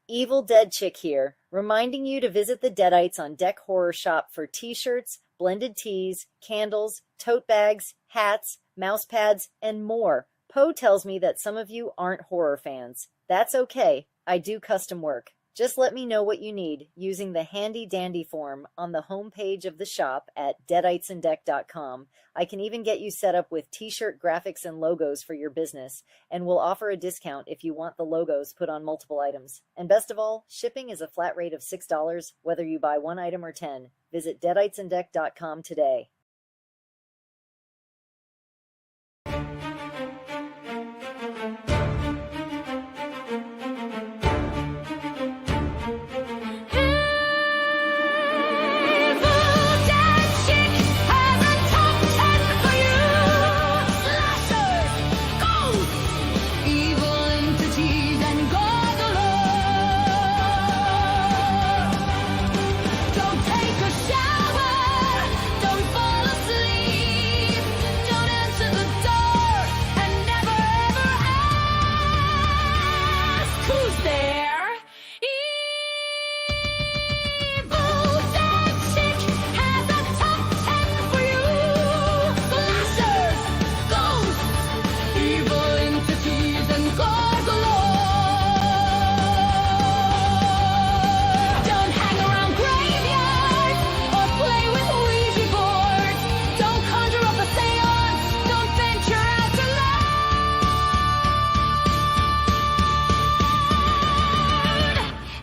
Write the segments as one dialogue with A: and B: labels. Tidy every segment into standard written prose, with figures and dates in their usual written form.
A: Evil Dead Chick here, reminding you to visit the Deadites on Deck Horror Shop for t-shirts, blended tees, candles, tote bags, hats, mouse pads, and more. Poe tells me that some of you aren't horror fans. That's okay. I do custom work. Just let me know what you need using the handy dandy form on the homepage of the shop at deaditesanddeck.com. I can even get you set up with t-shirt graphics and logos for your business, and we'll offer a discount if you want the logos put on multiple items. And best of all, shipping is a flat rate of $6, whether you buy one item or 10. Visit deaditesanddeck.com today.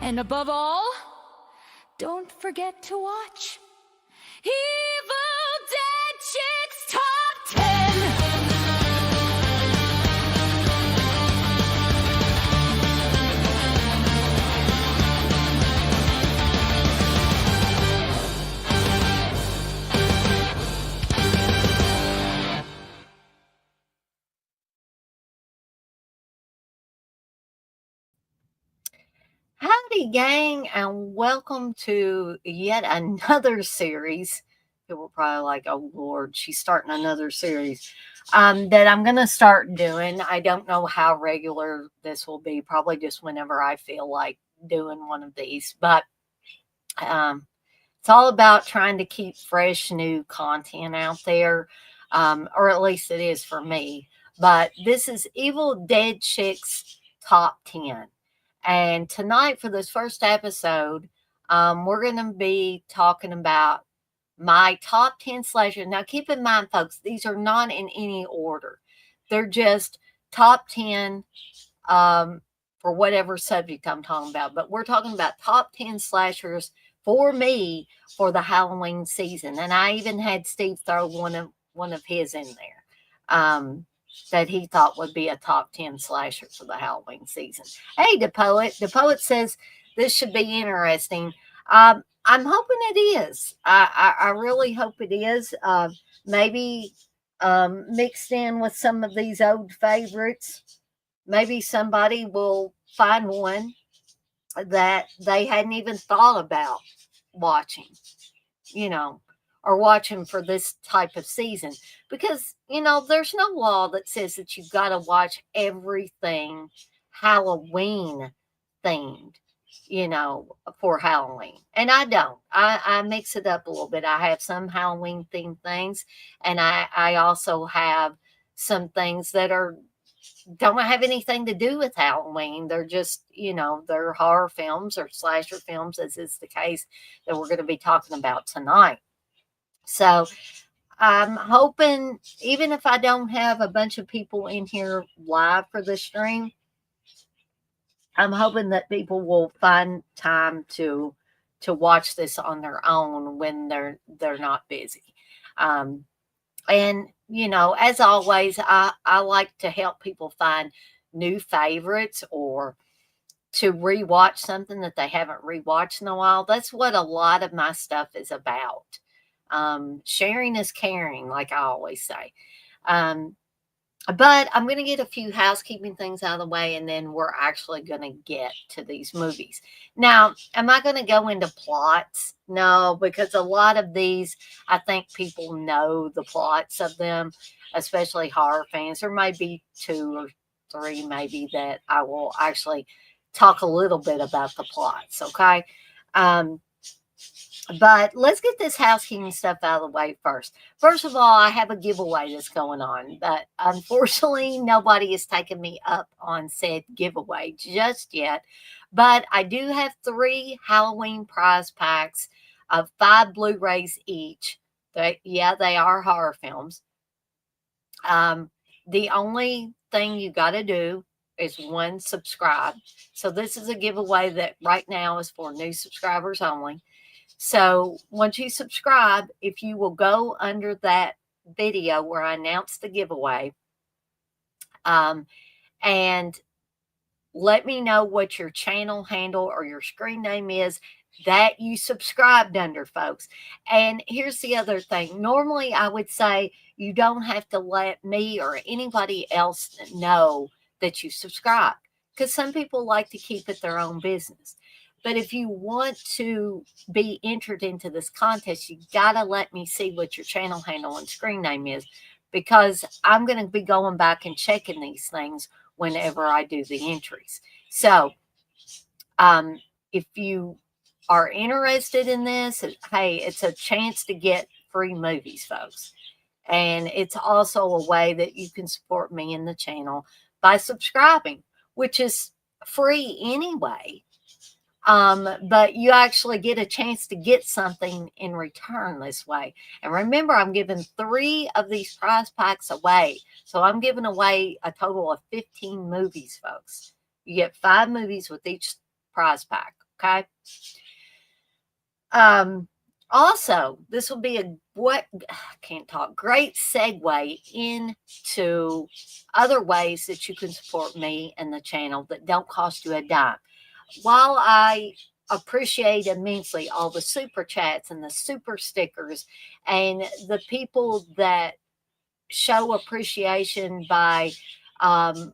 B: And above all, don't forget to watch Evil Dead Chicks Top 10.
C: Howdy, gang, and welcome to yet another series. People are probably like, oh, Lord, she's starting another series that I'm going to start doing. I don't know how regular this will be, probably just whenever I feel like doing one of these. But it's all about trying to keep fresh, new content out there, or at least it is for me. But this is Evil Dead Chicks Top 10. And tonight, for this first episode, we're going to be talking about my top 10 slashers. Now, keep in mind, folks, these are not in any order. They're just top 10 for whatever subject I'm talking about. But we're talking about top 10 slashers for me for the Halloween season. And I even had Steve throw one of his in there. That he thought would be a top 10 slasher for the Halloween season. Hey, the poet says this should be interesting. I'm hoping it is. I really hope it is. Maybe mixed in with some of these old favorites. Maybe somebody will find one that they hadn't even thought about watching, or watching for this type of season. Because, there's no law that says that you've got to watch everything Halloween themed, for Halloween. And I don't. I mix it up a little bit. I have some Halloween themed things, and I also have some things that don't have anything to do with Halloween. They're just, they're horror films or slasher films, as is the case that we're going to be talking about tonight. So I'm hoping, even if I don't have a bunch of people in here live for the stream, I'm hoping that people will find time to watch this on their own when they're not busy. And as always, I like to help people find new favorites or to rewatch something that they haven't rewatched in a while. That's what a lot of my stuff is about. Sharing is caring, like I always say. But I'm going to get a few housekeeping things out of the way, and then we're actually going to get to these movies. Now, am I going to go into plots? No, because a lot of these, I think people know the plots of them, especially horror fans. There may be 2 or 3 maybe that I will actually talk a little bit about the plots, okay? But let's get this housekeeping stuff out of the way first. First of all, I have a giveaway that's going on, but unfortunately, nobody has taken me up on said giveaway just yet. But I do have 3 Halloween prize packs of 5 Blu-rays each. They are horror films. The only thing you got to do is 1, subscribe. So this is a giveaway that right now is for new subscribers only. So once you subscribe, if you will go under that video where I announced the giveaway, and let me know what your channel handle or your screen name is that you subscribed under, folks. And here's the other thing. Normally, I would say you don't have to let me or anybody else know that you subscribe, because some people like to keep it their own business. But if you want to be entered into this contest, you got to let me see what your channel handle and screen name is, because I'm going to be going back and checking these things whenever I do the entries. So if you are interested in this, hey, it's a chance to get free movies, folks. And it's also a way that you can support me in the channel by subscribing, which is free anyway. But you actually get a chance to get something in return this way. And remember, I'm giving 3 of these prize packs away. So I'm giving away a total of 15 movies, folks. You get 5 movies with each prize pack, okay? Also, this will be great segue into other ways that you can support me and the channel that don't cost you a dime. While I appreciate immensely all the super chats and the super stickers and the people that show appreciation by, and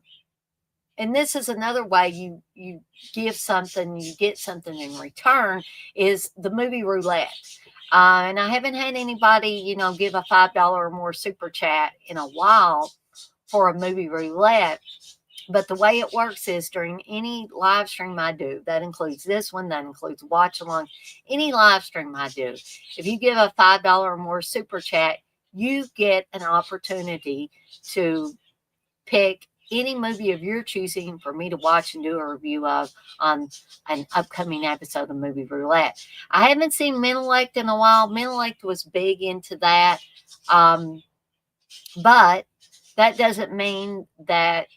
C: this is another way you give something, you get something in return, is the movie roulette. And I haven't had anybody, give a $5 or more super chat in a while for a movie roulette. But the way it works is during any live stream I do, that includes this one, that includes watch along, any live stream I do, if you give a $5 or more super chat, you get an opportunity to pick any movie of your choosing for me to watch and do a review of on an upcoming episode of Movie Roulette. I haven't seen Menelect in a while. Menelect was big into that. But that doesn't mean that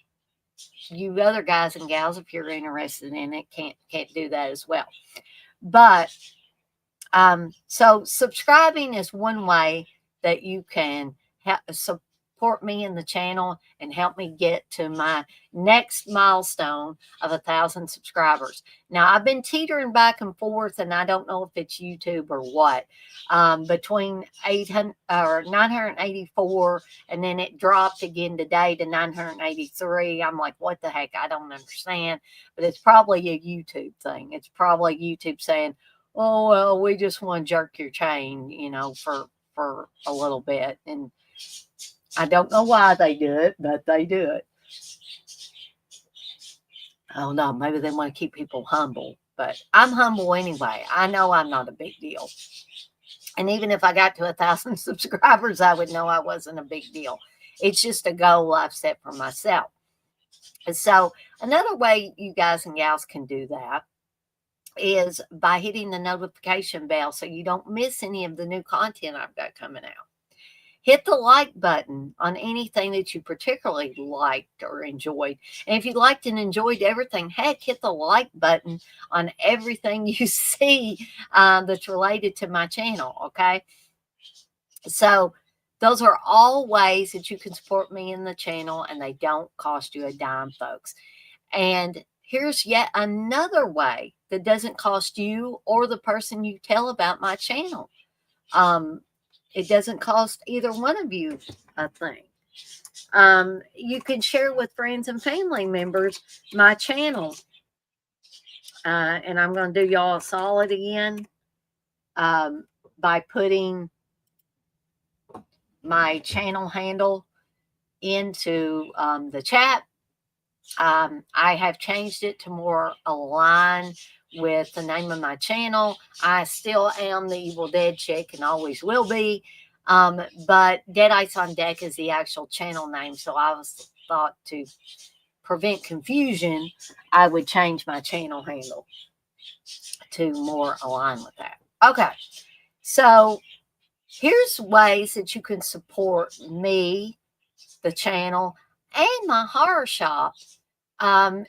C: you other guys and gals, if you're interested in it, can't do that as well. But so subscribing is one way that you can support me in the channel and help me get to my next milestone of 1,000 subscribers. Now, I've been teetering back and forth, and I don't know if it's YouTube or what, between 800 or 984, and then it dropped again today to 983. I'm like, what the heck? I don't understand. But it's probably a YouTube thing. It's probably YouTube saying, oh, well, we just want to jerk your chain, for a little bit. And I don't know why they do it, but they do it. I don't know. Maybe they want to keep people humble, but I'm humble anyway. I know I'm not a big deal. And even if I got to 1,000 subscribers, I would know I wasn't a big deal. It's just a goal I've set for myself. And so another way you guys and gals can do that is by hitting the notification bell so you don't miss any of the new content I've got coming out. Hit the like button on anything that you particularly liked or enjoyed. And if you liked and enjoyed everything, heck, hit the like button on everything you see that's related to my channel, okay? So those are all ways that you can support me in the channel, and they don't cost you a dime, folks. And here's yet another way that doesn't cost you or the person you tell about my channel. It doesn't cost either one of you a thing. You can share with friends and family members my channel. And I'm going to do y'all a solid again by putting my channel handle into the chat. I have changed it to more align with the name of my channel. I still am the Evil Dead Chick and always will be. But Deadites on Deck is the actual channel name. So I was thought to prevent confusion, I would change my channel handle to more align with that. Okay. So here's ways that you can support me, the channel, and my horror shop.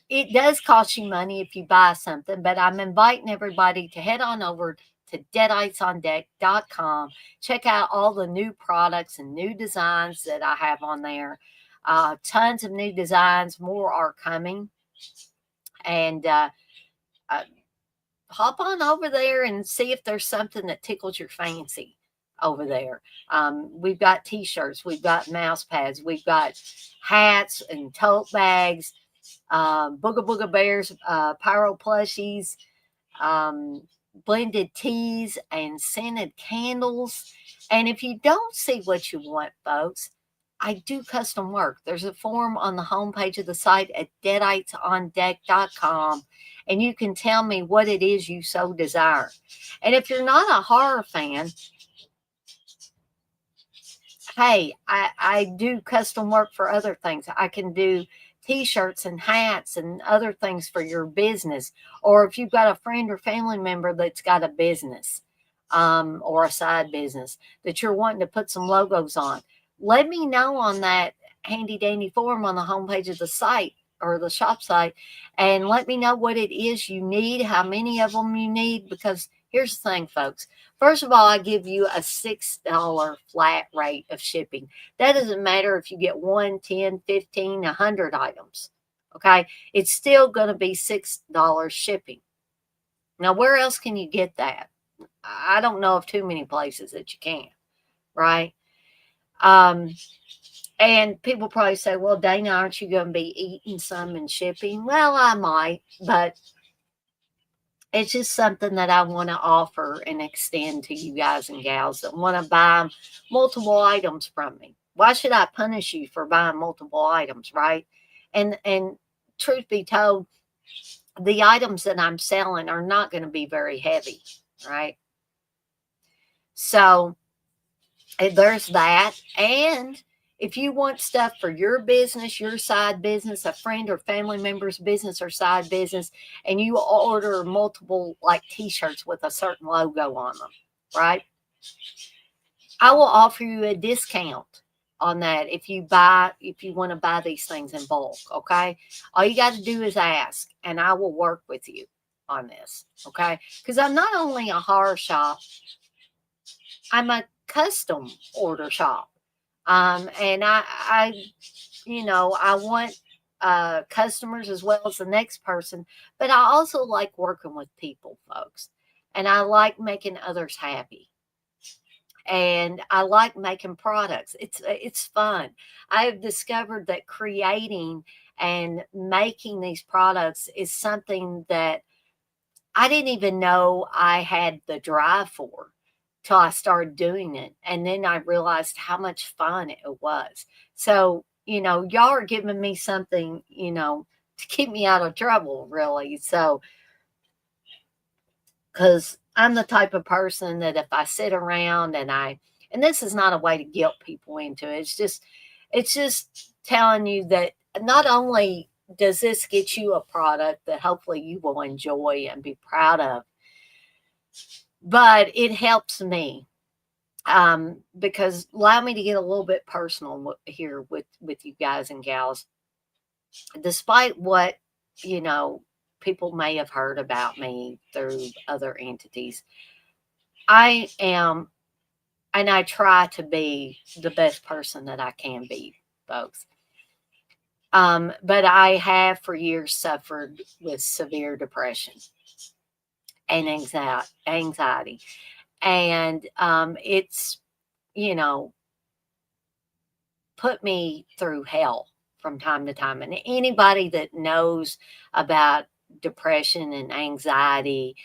C: It does cost you money if you buy something, but I'm inviting everybody to head on over to deaditesondeck.com. Check out all the new products and new designs that I have on there. Tons of new designs, more are coming. And hop on over there and see if there's something that tickles your fancy over there. We've got t-shirts, we've got mouse pads, we've got hats and tote bags, Booga Booga Bears, pyro plushies, blended teas, and scented candles. And if you don't see what you want, folks, I do custom work. There's a form on the homepage of the site at deaditesondeck.com, and you can tell me what it is you so desire. And if you're not a horror fan, hey, I do custom work for other things. I can do t-shirts and hats and other things for your business. Or if you've got a friend or family member that's got a business or a side business that you're wanting to put some logos on, let me know on that handy dandy form on the homepage of the site or the shop site, and let me know what it is you need, how many of them you need, because here's the thing, folks. First of all, I give you a $6 flat rate of shipping. That doesn't matter if you get 1, 10, 15, 100 items. Okay. It's still going to be $6 shipping. Now, where else can you get that? I don't know of too many places that you can, right? And people probably say, well, Dana, aren't you going to be eating some and shipping? Well, I might, but it's just something that I want to offer and extend to you guys and gals that want to buy multiple items from me. Why should I punish you for buying multiple items, right? And truth be told, the items that I'm selling are not going to be very heavy, right? So there's that. And if you want stuff for your business, your side business, a friend or family member's business or side business, and you order multiple like t-shirts with a certain logo on them, right? I will offer you a discount on that if you want to buy these things in bulk, okay? All you got to do is ask, and I will work with you on this, okay? Because I'm not only a horror shop, I'm a custom order shop. And I want customers as well as the next person, but I also like working with people, folks, and I like making others happy, and I like making products. It's fun. I have discovered that creating and making these products is something that I didn't even know I had the drive for till I started doing it. And then I realized how much fun it was. So, y'all are giving me something, to keep me out of trouble, really. So, because I'm the type of person that if I sit around and this is not a way to guilt people into it. It's just telling you that not only does this get you a product that hopefully you will enjoy and be proud of, but it helps me because allow me to get a little bit personal here with you guys and gals. Despite what, people may have heard about me through other entities, I am, and I try to be the best person that I can be, folks. But I have for years suffered with severe depression and anxiety. And it's, put me through hell from time to time. And anybody that knows about depression and anxiety,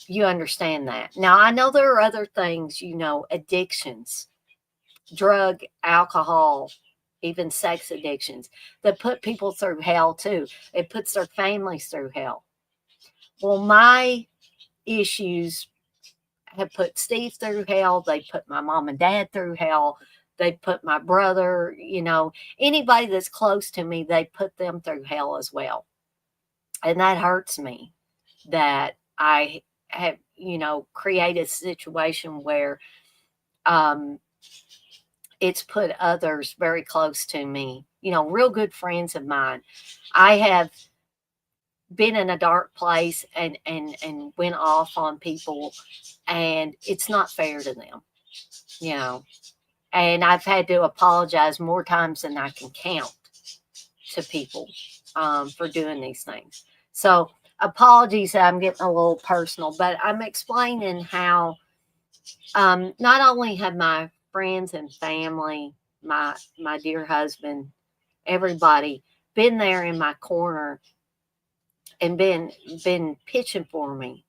C: you understand that. Now, I know there are other things, addictions, drug, alcohol, even sex addictions that put people through hell too. It puts their families through hell. Well, my issues have put Steve through hell. They put my mom and dad through hell. They put my brother, anybody that's close to me, they put them through hell as well. And that hurts me that I have, created a situation where it's put others very close to me, real good friends of mine. I have been in a dark place and went off on people, and it's not fair to them, and I've had to apologize more times than I can count to people for doing these things. So apologies that I'm getting a little personal, but I'm explaining how not only have my friends and family, my dear husband, everybody been there in my corner and been pitching for me,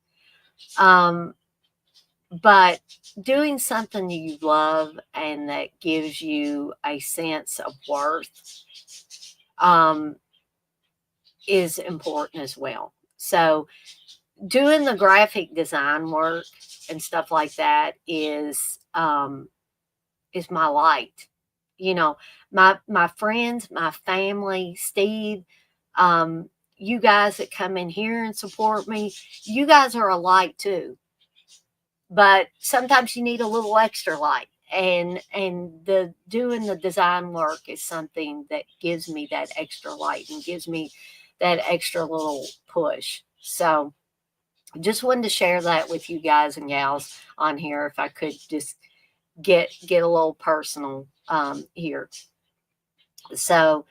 C: but doing something you love and that gives you a sense of worth is important as well. So doing the graphic design work and stuff like that is my light. My friends, my family, Steve, you guys that come in here and support me, you guys are a light too. But sometimes you need a little extra light, and the doing the design work is something that gives me that extra light and gives me that extra little push. So just wanted to share that with you guys and gals on here, if I could just get a little personal here. So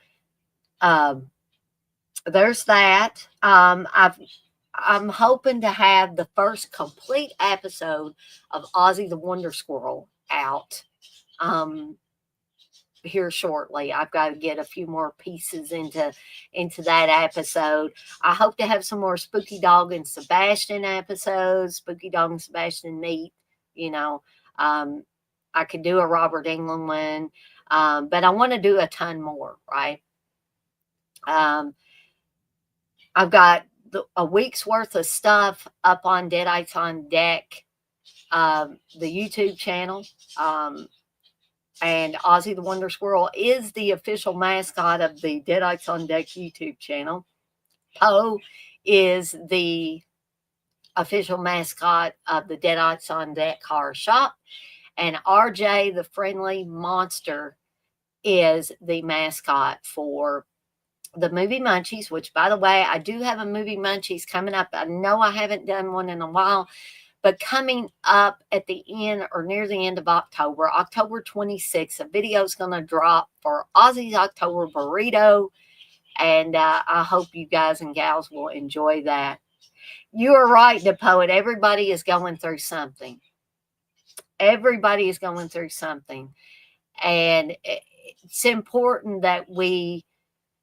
C: there's that. I'm hoping to have the first complete episode of Ozzy the Wonder Squirrel out here shortly. I've got to get a few more pieces into that episode. I hope to have some more Spooky Dog and Sebastian episodes. Spooky Dog and Sebastian meet. I could do a Robert Englund one, but I want to do a ton more. Right. I've got a week's worth of stuff up on Deadites on Deck, the YouTube channel. And Ozzy the Wonder Squirrel is the official mascot of the Deadites on Deck YouTube channel. Poe is the official mascot of the Deadites on Deck horror shop. And RJ, the friendly monster, is the mascot for the Movie Munchies, which, by the way, I do have a Movie Munchies coming up. I know I haven't done one in a while, but coming up at the end or near the end of October, October 26th, a video is going to drop for Ozzy's October Burrito, and I hope you guys and gals will enjoy that. You are right, the poet. Everybody is going through something. Everybody is going through something, and it's important that we,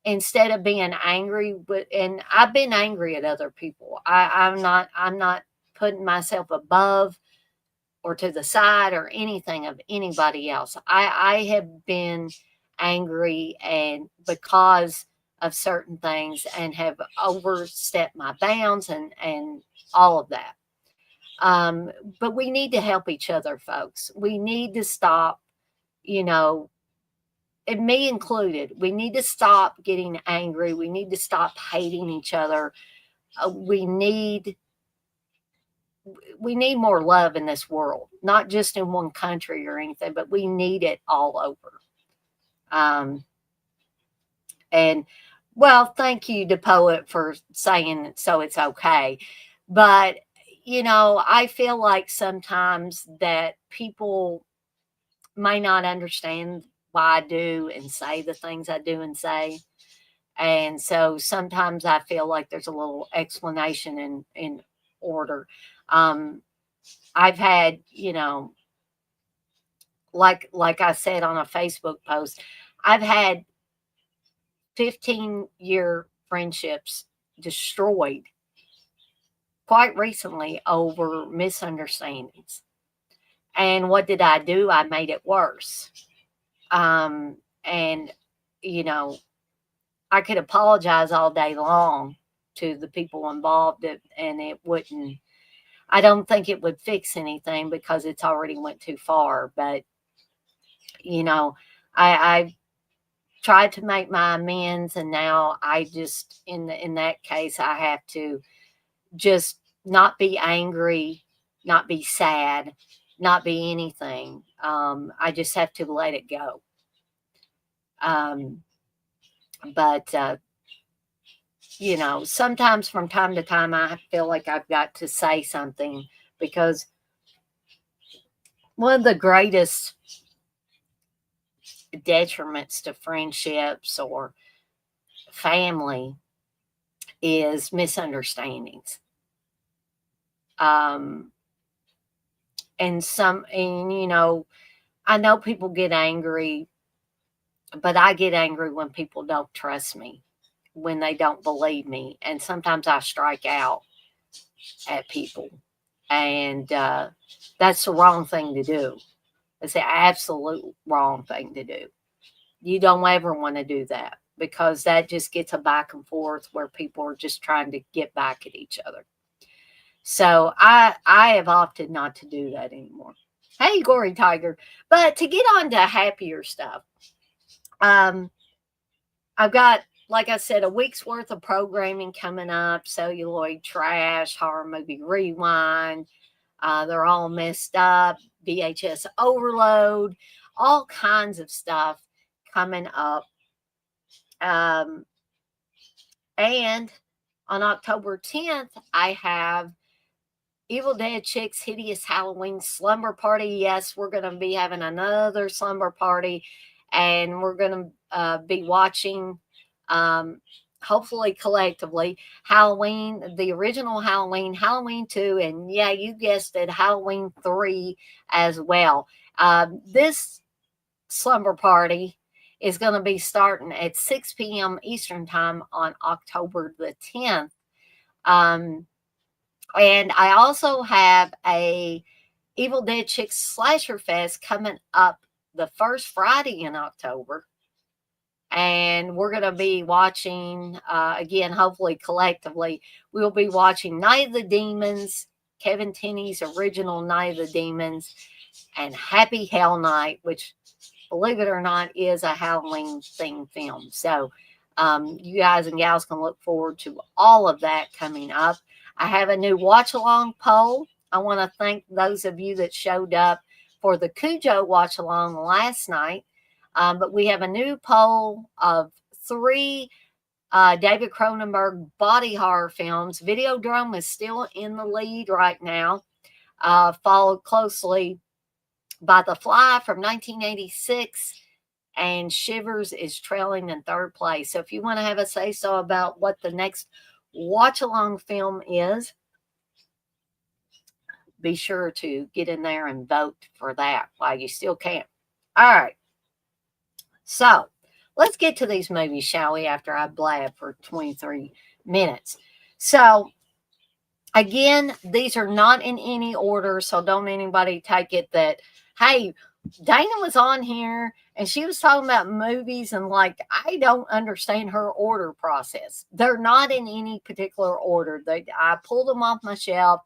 C: instead of being angry, and I've been angry at other people. I'm not putting myself above or to the side or anything of anybody else. I have been angry and because of certain things and have overstepped my bounds and all of that. But we need to help each other, folks. We need to stop, and me included, we need to stop getting angry. We need to stop hating each other. We need more love in this world, not just in one country or anything, but we need it all over. And well, thank you to Poet for saying so it's okay. But, I feel like sometimes that people may not understand why I do and say the things I do and say. And so sometimes I feel like there's a little explanation in order. I've had, like I said on a Facebook post, I've had 15-year friendships destroyed quite recently over misunderstandings. And what did I do? I made it worse. And you know, I could apologize all day long to the people involved, and it wouldn't. I don't think it would fix anything because it's already went too far. But you know, I tried to make my amends, and now I just in that case I have to just not be angry, not be sad, not be anything. I just have to let it go. Um, but you know, sometimes from time to time I feel like I've got to say something, because one of the greatest detriments to friendships or family is misunderstandings. Um, and you know, I know people get angry, but I get angry when people don't trust me, when they don't believe me, and sometimes I strike out at people, and that's the wrong thing to do. It's the absolute wrong thing to do. You don't ever want to do that, because that just gets a back and forth where people are just trying to get back at each other. So I have opted not to do that anymore. Hey, Gory Tiger. But to get on to happier stuff, I've got, like I said, a week's worth of programming coming up. Celluloid Trash, Horror Movie Rewind. They're all messed up. VHS Overload. All kinds of stuff coming up. And on October 10th, I have Evil Dead Chicks Hideous Halloween Slumber Party. Yes, we're going to be having another slumber party, and we're going to be watching, hopefully collectively, Halloween, the original Halloween, Halloween 2, and yeah, you guessed it, Halloween 3 as well. This slumber party is going to be starting at 6 p.m. Eastern Time on October the 10th. And I also have a Evil Dead Chicks Slasher Fest coming up the first Friday in October. And we're going to be watching, again, hopefully collectively, we'll be watching Night of the Demons, Kevin Tenney's original Night of the Demons, and Happy Hell Night, which, believe it or not, is a Halloween themed film. So you guys and gals can look forward to all of that coming up. I have a new watch along poll. I want to thank those of you that showed up for the Cujo watch along last night. But we have a new poll of 3 David Cronenberg body horror films. Videodrome is still in the lead right now, followed closely by The Fly from 1986, and Shivers is trailing in third place. So if you want to have a say-so about what the next watch-along film is, be sure to get in there and vote for that while you still can. All right. So let's get to these movies, shall we, after I blab for 23 minutes. So again, these are not in any order, so don't anybody take it that, hey, Dana was on here and she was talking about movies and like, I don't understand her order process. They're not in any particular order. I pulled them off my shelf.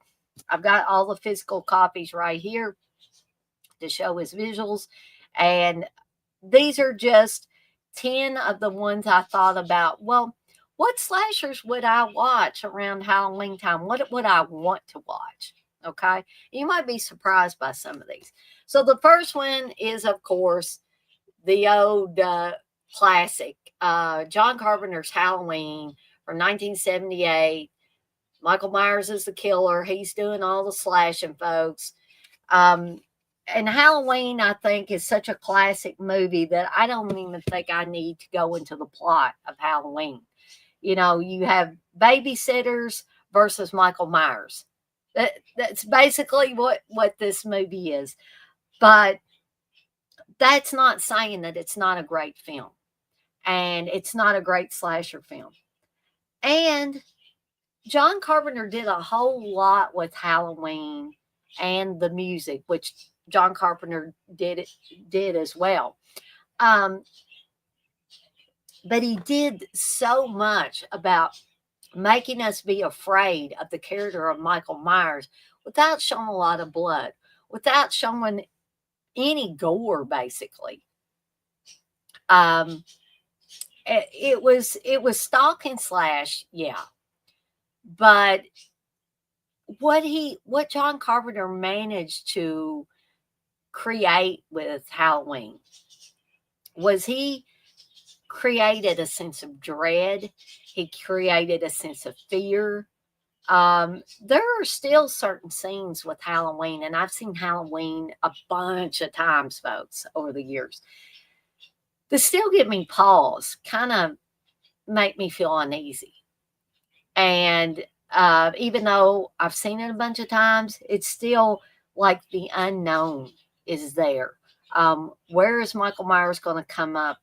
C: I've got all the physical copies right here to show as visuals. And these are just 10 of the ones I thought about. Well, what slashers would I watch around Halloween time? What would I want to watch? Okay. You might be surprised by some of these. So the first one is, of course, the old classic, John Carpenter's Halloween from 1978. Michael Myers is the killer. He's doing all the slashing, folks. And Halloween, I think, is such a classic movie that I don't even think I need to go into the plot of Halloween. You know, you have babysitters versus Michael Myers. That's basically what this movie is. But that's not saying that it's not a great film. And it's not a great slasher film. And John Carpenter did a whole lot with Halloween and the music, which John Carpenter did as well. But he did so much about making us be afraid of the character of Michael Myers without showing a lot of blood, without showing any gore, basically. It was stalk and slash, yeah. But what John Carpenter managed to create with Halloween was he created a sense of dread. He created a sense of fear. There are still certain scenes with Halloween, and I've seen Halloween a bunch of times, folks, over the years, that still give me pause, kind of make me feel uneasy. And even though I've seen it a bunch of times, it's still like the unknown is there. Where is Michael Myers going to come up?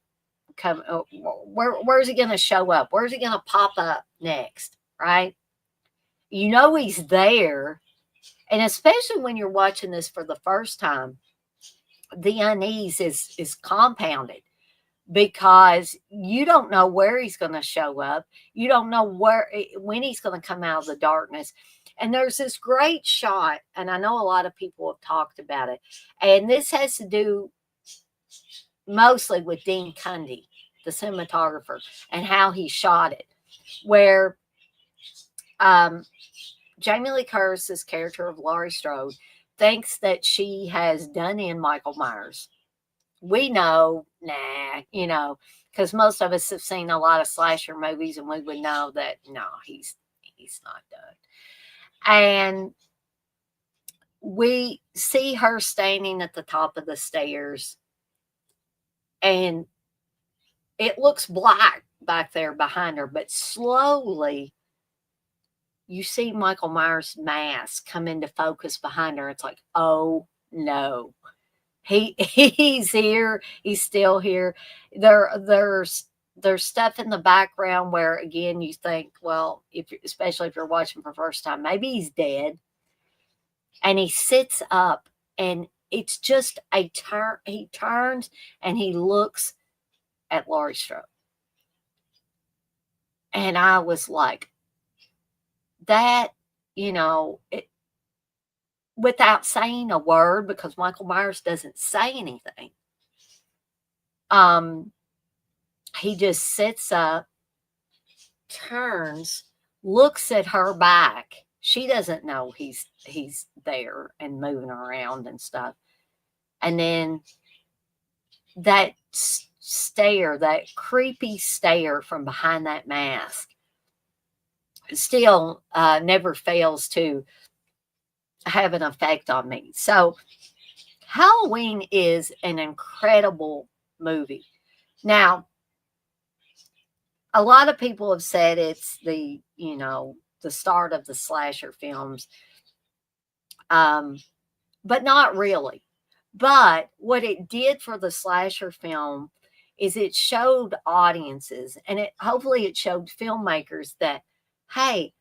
C: Where's he going to show up? Where's he going to pop up next? Right? You know he's there, and especially when you're watching this for the first time, the unease is compounded because you don't know where he's going to show up. You don't know when he's going to come out of the darkness. And there's this great shot, and I know a lot of people have talked about it, and this has to do mostly with Dean Cundey, the cinematographer, and how he shot it, where Jamie Lee Curtis's character of Laurie Strode thinks that she has done in Michael Myers. We know, because most of us have seen a lot of slasher movies, and we would know that no, he's not done. And we see her standing at the top of the stairs, and it looks black back there behind her, but slowly you see Michael Myers' mask come into focus behind her. It's like, oh no, he's here. He's still here. There's stuff in the background where, again, you think, well, especially if you're watching for the first time, maybe he's dead. And he sits up, and it's just a turn. He turns and he looks at Laurie Strode. And I was like, that, without saying a word, because Michael Myers doesn't say anything. He just sits up, turns, looks at her back. She doesn't know he's there and moving around and stuff. And then that stare, that creepy stare from behind that mask, still never fails to have an effect on me. So Halloween is an incredible movie. Now, a lot of people have said it's the start of the slasher films, but not really. But what it did for the slasher film is it showed audiences, and hopefully it showed filmmakers that, hey,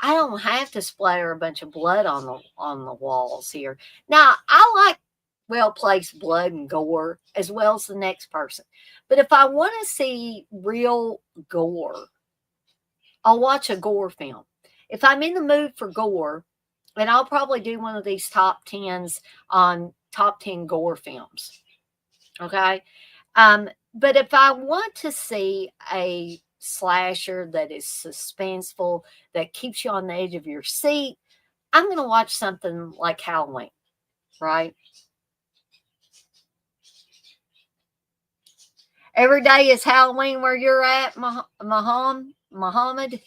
C: I don't have to splatter a bunch of blood on the walls here. Now, I like well-placed blood and gore as well as the next person. But if I want to see real gore, I'll watch a gore film. If I'm in the mood for gore, and I'll probably do one of these top 10s on top 10 gore films. Okay? But if I want to see a slasher that is suspenseful, that keeps you on the edge of your seat, I'm going to watch something like Halloween, right? Every day is Halloween where you're at, Muhammad.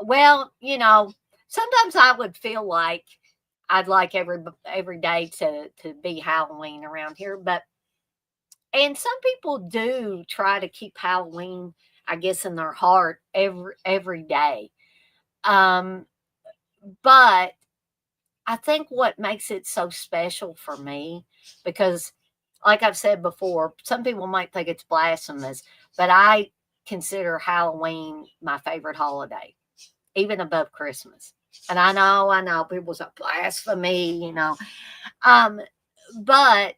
C: Well, sometimes I would feel like I'd like every day to be Halloween around here, and some people do try to keep Halloween, I guess, in their heart every day. But I think what makes it so special for me, because like I've said before, some people might think it's blasphemous, but I consider Halloween my favorite holiday, even above Christmas. And I know people say blasphemy, but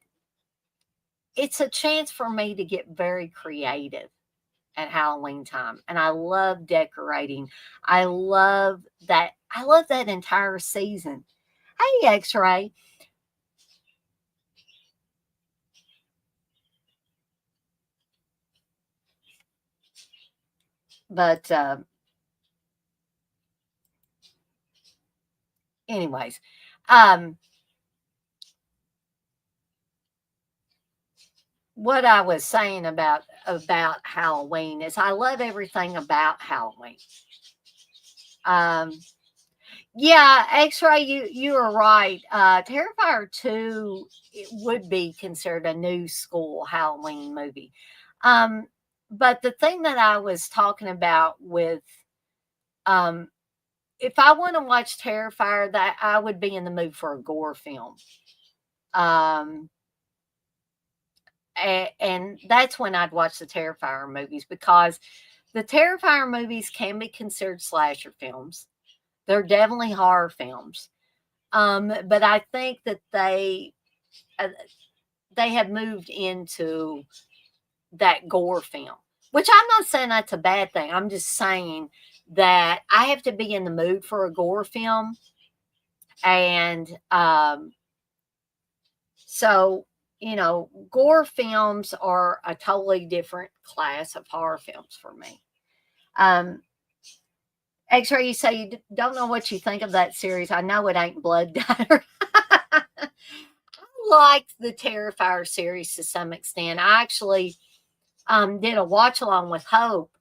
C: it's a chance for me to get very creative at Halloween time. And I love decorating. I love that entire season. Hey, X-Ray. But anyways, what I was saying about Halloween is I love everything about Halloween. Um, yeah, X-Ray, you are right. Terrifier 2 it would be considered a new school Halloween movie. Um, but the thing that I was talking about with um, if I want to watch Terrifier, that I would be in the mood for a gore film. Um, and that's when I'd watch the Terrifier movies, because the Terrifier movies can be considered slasher films. They're definitely horror films. But I think that they have moved into that gore film, which I'm not saying that's a bad thing. I'm just saying that I have to be in the mood for a gore film. And so, gore films are a totally different class of horror films for me. X-Ray, you say you don't know what you think of that series. I know it ain't Blood Diner. I liked the Terrifier series to some extent. I actually did a watch along with Hope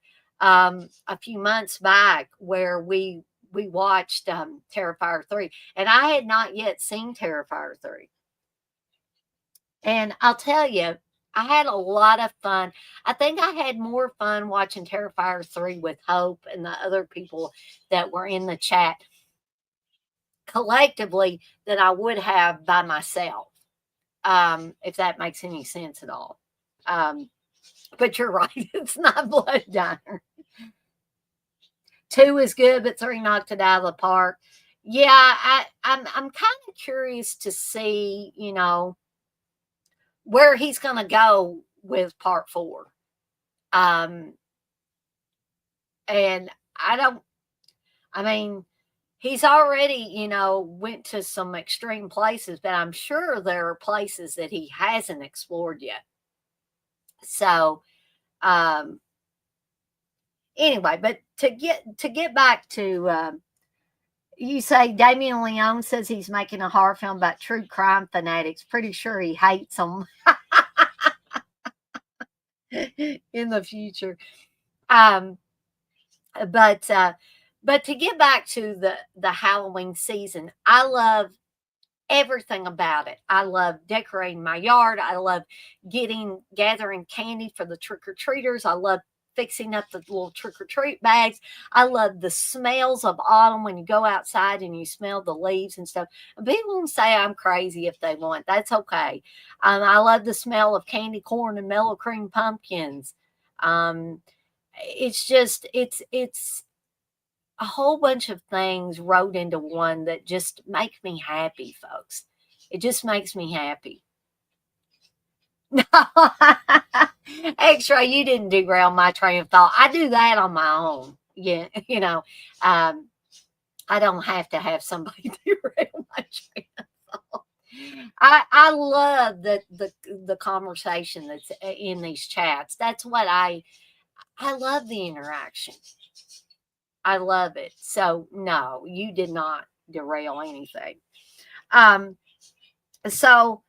C: a few months back where we watched Terrifier 3, and I had not yet seen Terrifier 3. And I'll tell you, I had a lot of fun. I think I had more fun watching Terrifier 3 with Hope and the other people that were in the chat collectively than I would have by myself, if that makes any sense at all. But you're right, it's not Blood Diner. 2 is good, but 3 knocked it out of the park. Yeah, I'm kind of curious to see, where he's going to go with part 4. And he's already, went to some extreme places, but I'm sure there are places that he hasn't explored yet. So, anyway, but to get back to, you say Damien Leone says he's making a horror film about true crime fanatics. Pretty sure he hates them in the future. But to get back to the Halloween season, I love everything about it. I love decorating my yard. I love gathering candy for the trick-or-treaters. I love fixing up the little trick-or-treat bags. I love the smells of autumn when you go outside and you smell the leaves and stuff. People can say I'm crazy if they want. That's okay. I love the smell of candy corn and mellow cream pumpkins. It's just, it's a whole bunch of things wrote into one that just make me happy, folks. It just makes me happy. X-Ray, you didn't derail my train of thought. I do that on my own. Yeah, I don't have to have somebody derail my train of thought. I love the conversation that's in these chats. That's what I love, the interaction. I love it. So no, you did not derail anything. So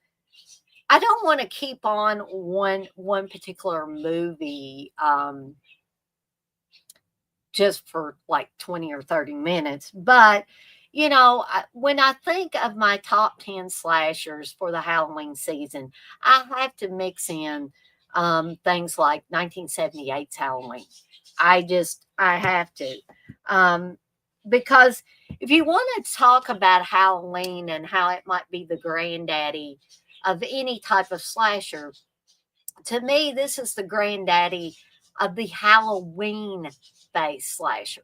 C: I don't want to keep on one particular movie just for like 20 or 30 minutes. But, when I think of my top 10 slashers for the Halloween season, I have to mix in things like 1978's Halloween. I have to. Because if you want to talk about Halloween and how it might be the granddaddy of any type of slasher, to me, this is the granddaddy of the Halloween-based slasher.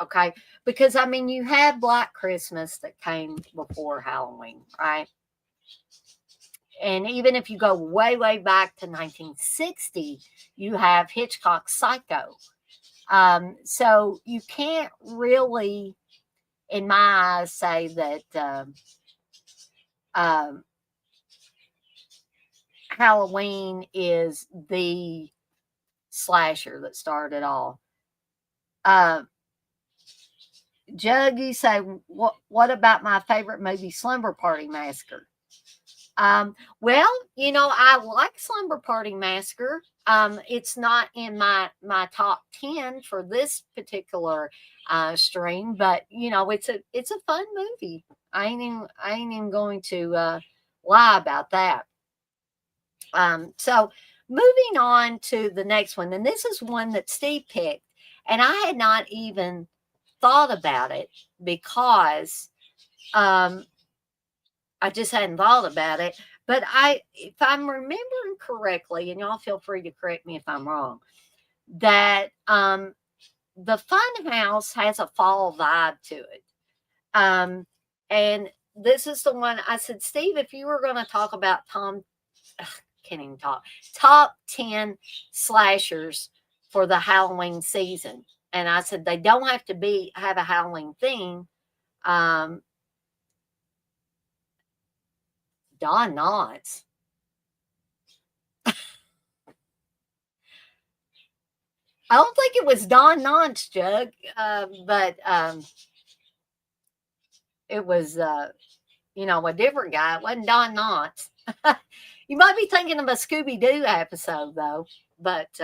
C: Okay? Because, you had Black Christmas that came before Halloween, right? And even if you go way, way back to 1960, you have Hitchcock's Psycho. So you can't really, in my eyes, say that Halloween is the slasher that started all. Jug, you say, what about my favorite movie, Slumber Party Massacre? Well, I like Slumber Party Massacre. It's not in my top 10 for this particular stream, but it's a fun movie. I ain't even going to lie about that. So moving on to the next one, and this is one that Steve picked, and I had not even thought about it because I just hadn't thought about it. But if I'm remembering correctly, and y'all feel free to correct me if I'm wrong, that the Fun House has a fall vibe to it. And this is the one I said, Steve, if you were going to talk about can't even talk, top 10 slashers for the Halloween season. And I said, they don't have to have a Halloween theme. Don Knotts. I don't think it was Don Knotts, Jug, but it was, a different guy. It wasn't Don Knotts. You might be thinking of a Scooby-Doo episode, though. But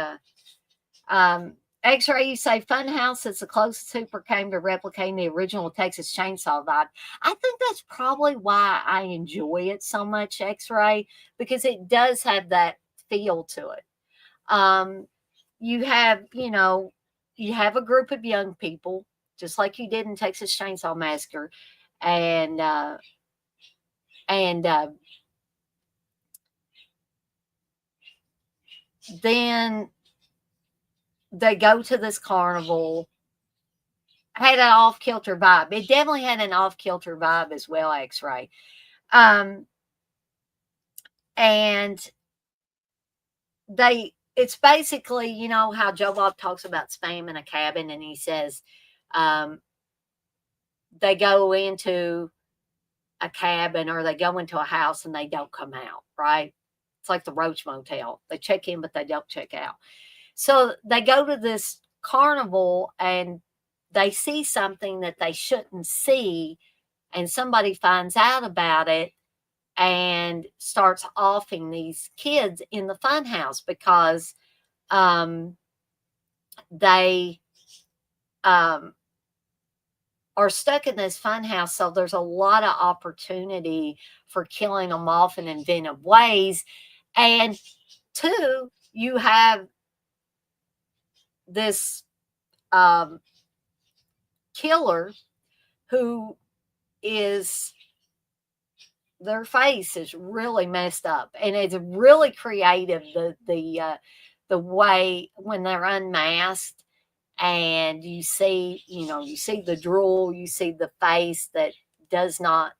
C: X-Ray, you say Funhouse is the closest Hooper came to replicating the original Texas Chainsaw vibe. I think that's probably why I enjoy it so much, X-Ray, because it does have that feel to it. You have a group of young people, just like you did in Texas Chainsaw Massacre, and then they go to this carnival. Had an off-kilter vibe. It definitely had an off-kilter vibe as well, X-Ray. And it's basically, how Joe Bob talks about spam in a cabin, and he says they go into a cabin or they go into a house and they don't come out, right? It's like the Roach Motel. They check in, but they don't check out. So they go to this carnival and they see something that they shouldn't see, and somebody finds out about it and starts offing these kids in the fun house because they are stuck in this fun house. So there's a lot of opportunity for killing them off in inventive ways. And two, you have this killer who is, their face is really messed up, and it's really creative, the way when they're unmasked and you see the drool, you see the face that does not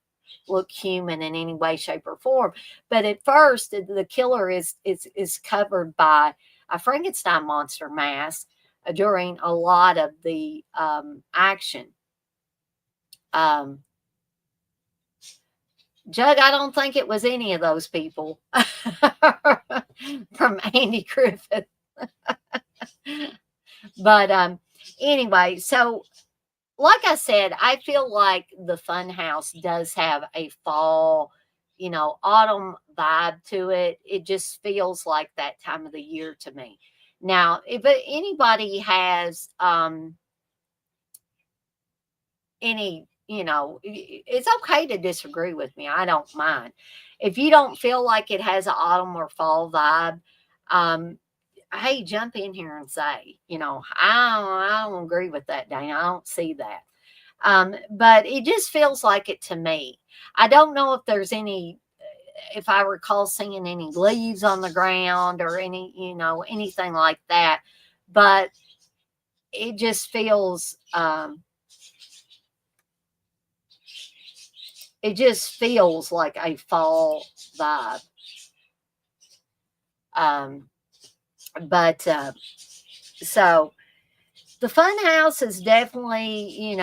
C: look human in any way, shape, or form. But at first, the killer is covered by a Frankenstein monster mask during a lot of the action. Jug, I don't think it was any of those people from Andy Griffith. But anyway, so like I said, I feel like the Fun House does have a fall, autumn vibe to it. It just feels like that time of the year to me. Now, if anybody has any, it's okay to disagree with me. I don't mind. If you don't feel like it has an autumn or fall vibe, hey, jump in here and say, I don't agree with that, Dana. I don't see that. But it just feels like it to me. I don't know if there's if I recall seeing any leaves on the ground or anything like that, but it just feels, like a fall vibe But so the Funhouse is definitely,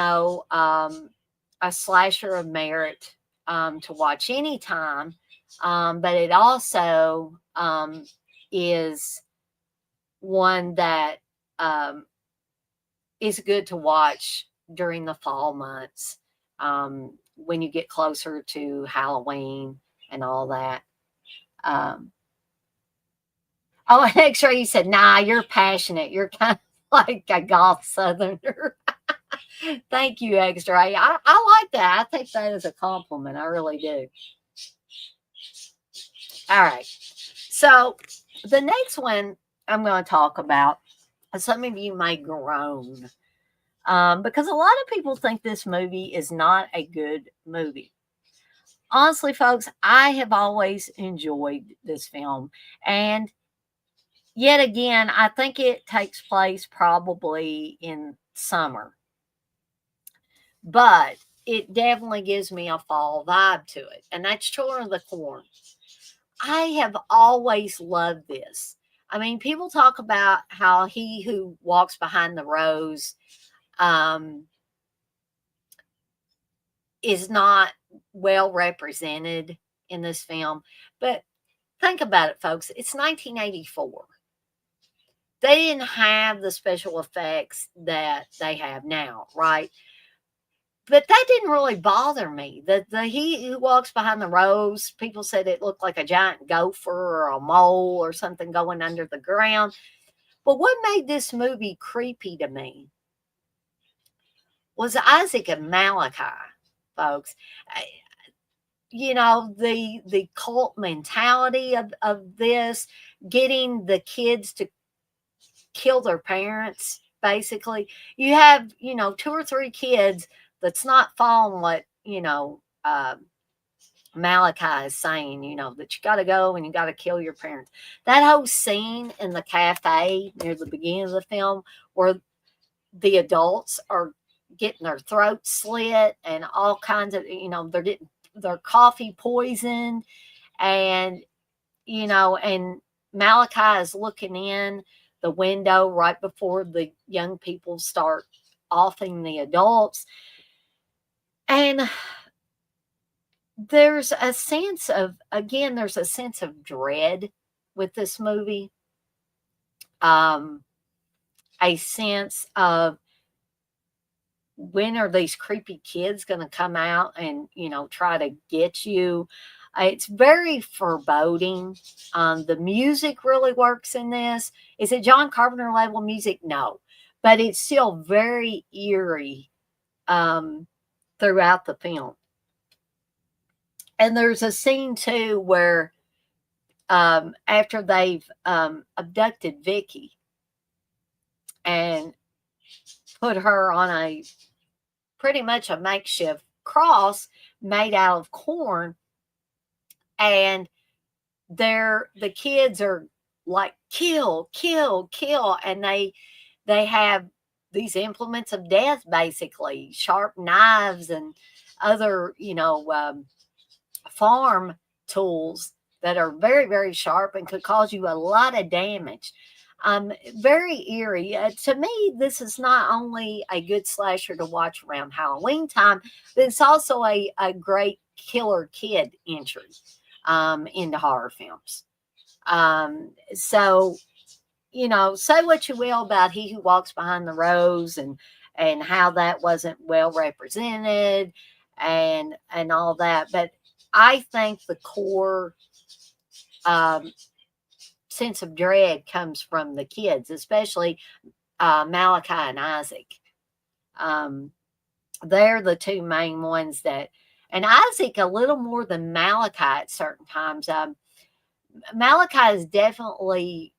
C: a slasher of merit to watch anytime. But it also is one that is good to watch during the fall months when you get closer to Halloween and all that. Oh, X-Ray said, nah, you're passionate. You're kind of like a goth Southerner. Thank you, X-Ray. I like that. I take that as a compliment. I really do. All right. So the next one I'm going to talk about, some of you may groan, because a lot of people think this movie is not a good movie. Honestly, folks, I have always enjoyed this film. And yet again, I think it takes place probably in summer. But it definitely gives me a fall vibe to it. And that's Children of the Corn. I have always loved this. I mean, people talk about how He Who Walks Behind the Rose is not well represented in this film. But think about it, folks. It's 1984. They didn't have the special effects that they have now, right? But that didn't really bother me. The He Who Walks Behind the Rose, people said it looked like a giant gopher or a mole or something going under the ground. But what made this movie creepy to me was Isaac and Malachi, folks. The cult mentality of this, getting the kids to kill their parents, basically. You have, 2 or 3 kids that's not following what, Malachi is saying, that you got to go and you got to kill your parents. That whole scene in the cafe near the beginning of the film where the adults are getting their throats slit and all kinds of, they're getting their coffee poisoned, and, and Malachi is looking in the window right before the young people start offing the adults. And there's a sense of dread with this movie. A sense of, when are these creepy kids going to come out and, try to get you? It's very foreboding. The music really works in this. Is it John Carpenter level music? No. But it's still very eerie throughout the film. And there's a scene, too, where after they've abducted Vicky and put her on pretty much a makeshift cross made out of corn, and the kids are like, kill, kill, kill, and they have these implements of death, basically sharp knives and other farm tools that are very, very sharp and could cause you a lot of damage. Very eerie. To me, this is not only a good slasher to watch around Halloween time, but it's also a great killer kid entry into horror films. So, say what you will about He Who Walks Behind the Rose and how that wasn't well represented and all that. But I think the core sense of dread comes from the kids, especially Malachi and Isaac. They're the 2 main ones and Isaac a little more than Malachi at certain times. Malachi is definitely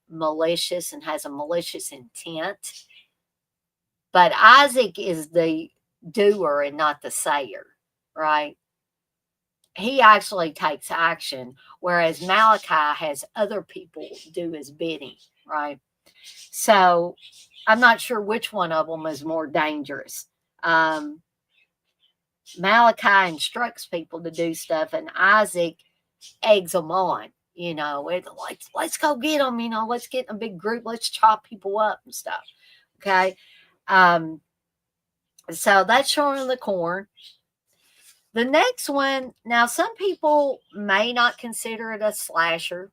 C: malicious and has a malicious intent, but Isaac is the doer and not the sayer, right? He actually takes action, whereas Malachi has other people do his bidding, right? So I'm not sure which one of them is more dangerous. Malachi instructs people to do stuff, and Isaac eggs them on, Let's go get them, let's get in a big group, let's chop people up and stuff. Okay. So that's showing the corn. The next one, now some people may not consider it a slasher.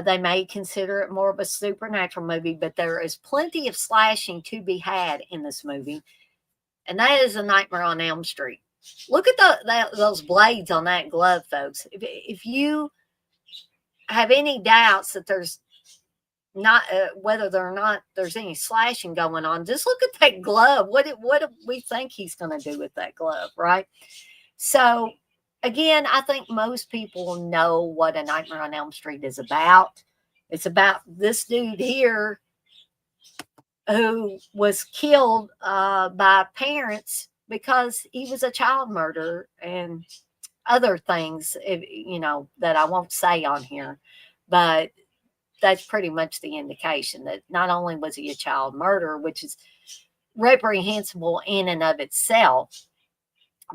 C: They may consider it more of a supernatural movie, but there is plenty of slashing to be had in this movie, and that is A Nightmare on Elm Street. Look at those blades on that glove, folks. If you have any doubts that there's not whether or not there's any slashing going on, just look at that glove. What do we think he's going to do with that glove, right? So again, I think most people know what A Nightmare on Elm Street is about. It's about this dude here who was killed by parents because he was a child murderer and other things, that I won't say on here, but that's pretty much the indication that not only was he a child murderer, which is reprehensible in and of itself,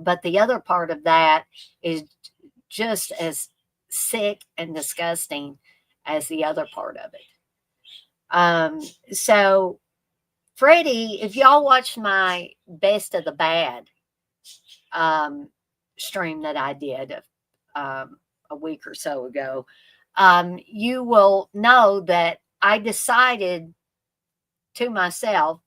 C: but the other part of that is just as sick and disgusting as the other part of it. So Freddy, if y'all watched my Best of the Bad stream that I did a week or so ago, you will know that I decided to myself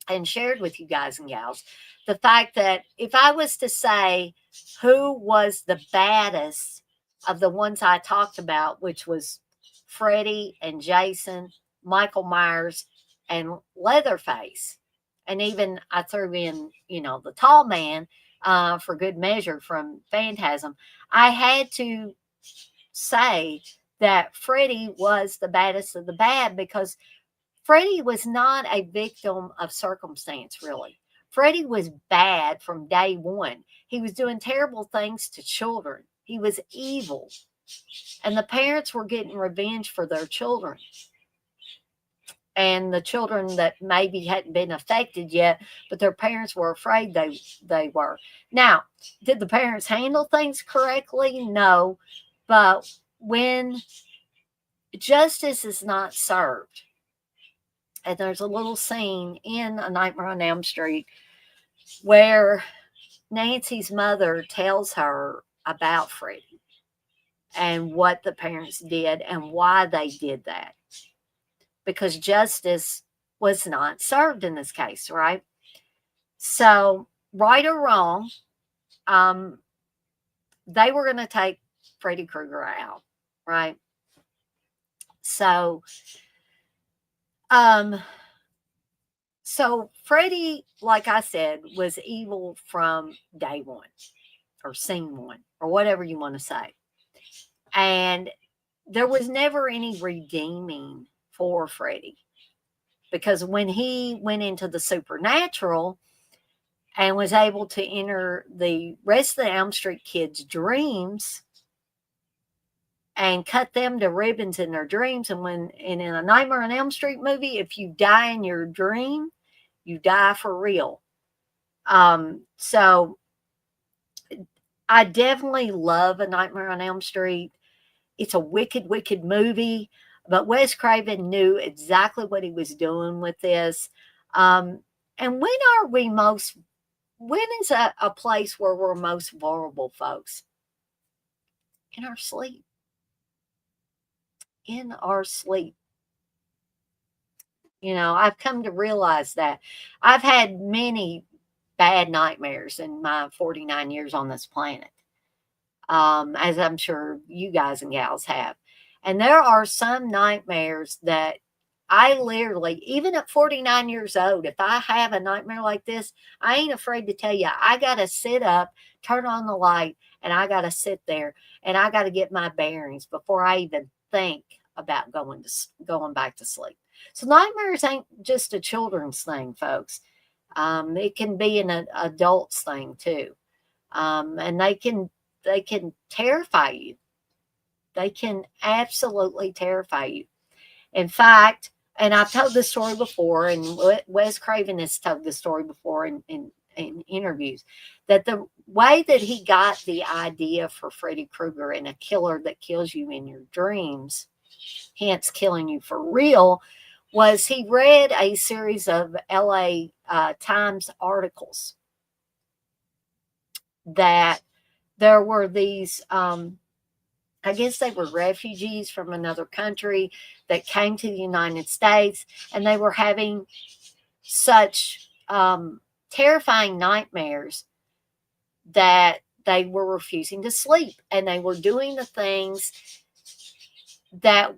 C: and shared with you guys and gals the fact that if I was to say who was the baddest of the ones I talked about, which was Freddy and Jason, Michael Myers, and Leatherface, and even I threw in, the tall man for good measure from Phantasm, I had to say that Freddy was the baddest of the bad because Freddy was not a victim of circumstance, really. Freddy was bad from day one. He was doing terrible things to children. He was evil. And the parents were getting revenge for their children. And the children that maybe hadn't been affected yet, but their parents were afraid they were. Now, did the parents handle things correctly? No. But when justice is not served, and there's a little scene in A Nightmare on Elm Street where Nancy's mother tells her about Freddy and what the parents did and why they did that. Because justice was not served in this case, right? So, right or wrong, they were going to take Freddy Krueger out, right? So, Freddy, like I said, was evil from day one, or scene one, or whatever you want to say. And there was never any redeeming for Freddy, because when he went into the supernatural and was able to enter the rest of the Elm Street kids' dreams and cut them to ribbons in their dreams, and in A Nightmare on Elm Street movie, if you die in your dream, you die for real. So I definitely love A Nightmare on Elm Street. It's a wicked, wicked movie. But Wes Craven knew exactly what he was doing with this. And when is a place where we're most vulnerable, folks? In our sleep. In our sleep. I've come to realize that. I've had many bad nightmares in my 49 years on this planet. As I'm sure you guys and gals have. And there are some nightmares that I literally, even at 49 years old, if I have a nightmare like this, I ain't afraid to tell you, I got to sit up, turn on the light, and I got to sit there, and I got to get my bearings before I even think about going back to sleep. So nightmares ain't just a children's thing, folks. It can be an adult's thing too. And they can terrify you. They can absolutely terrify you. In fact, and I've told this story before, and Wes Craven has told this story before in in interviews, that the way that he got the idea for Freddy Krueger and a killer that kills you in your dreams, hence killing you for real, was he read a series of LA Times articles that there were these, I guess they were refugees from another country that came to the United States, and they were having such terrifying nightmares that they were refusing to sleep, and they were doing the things that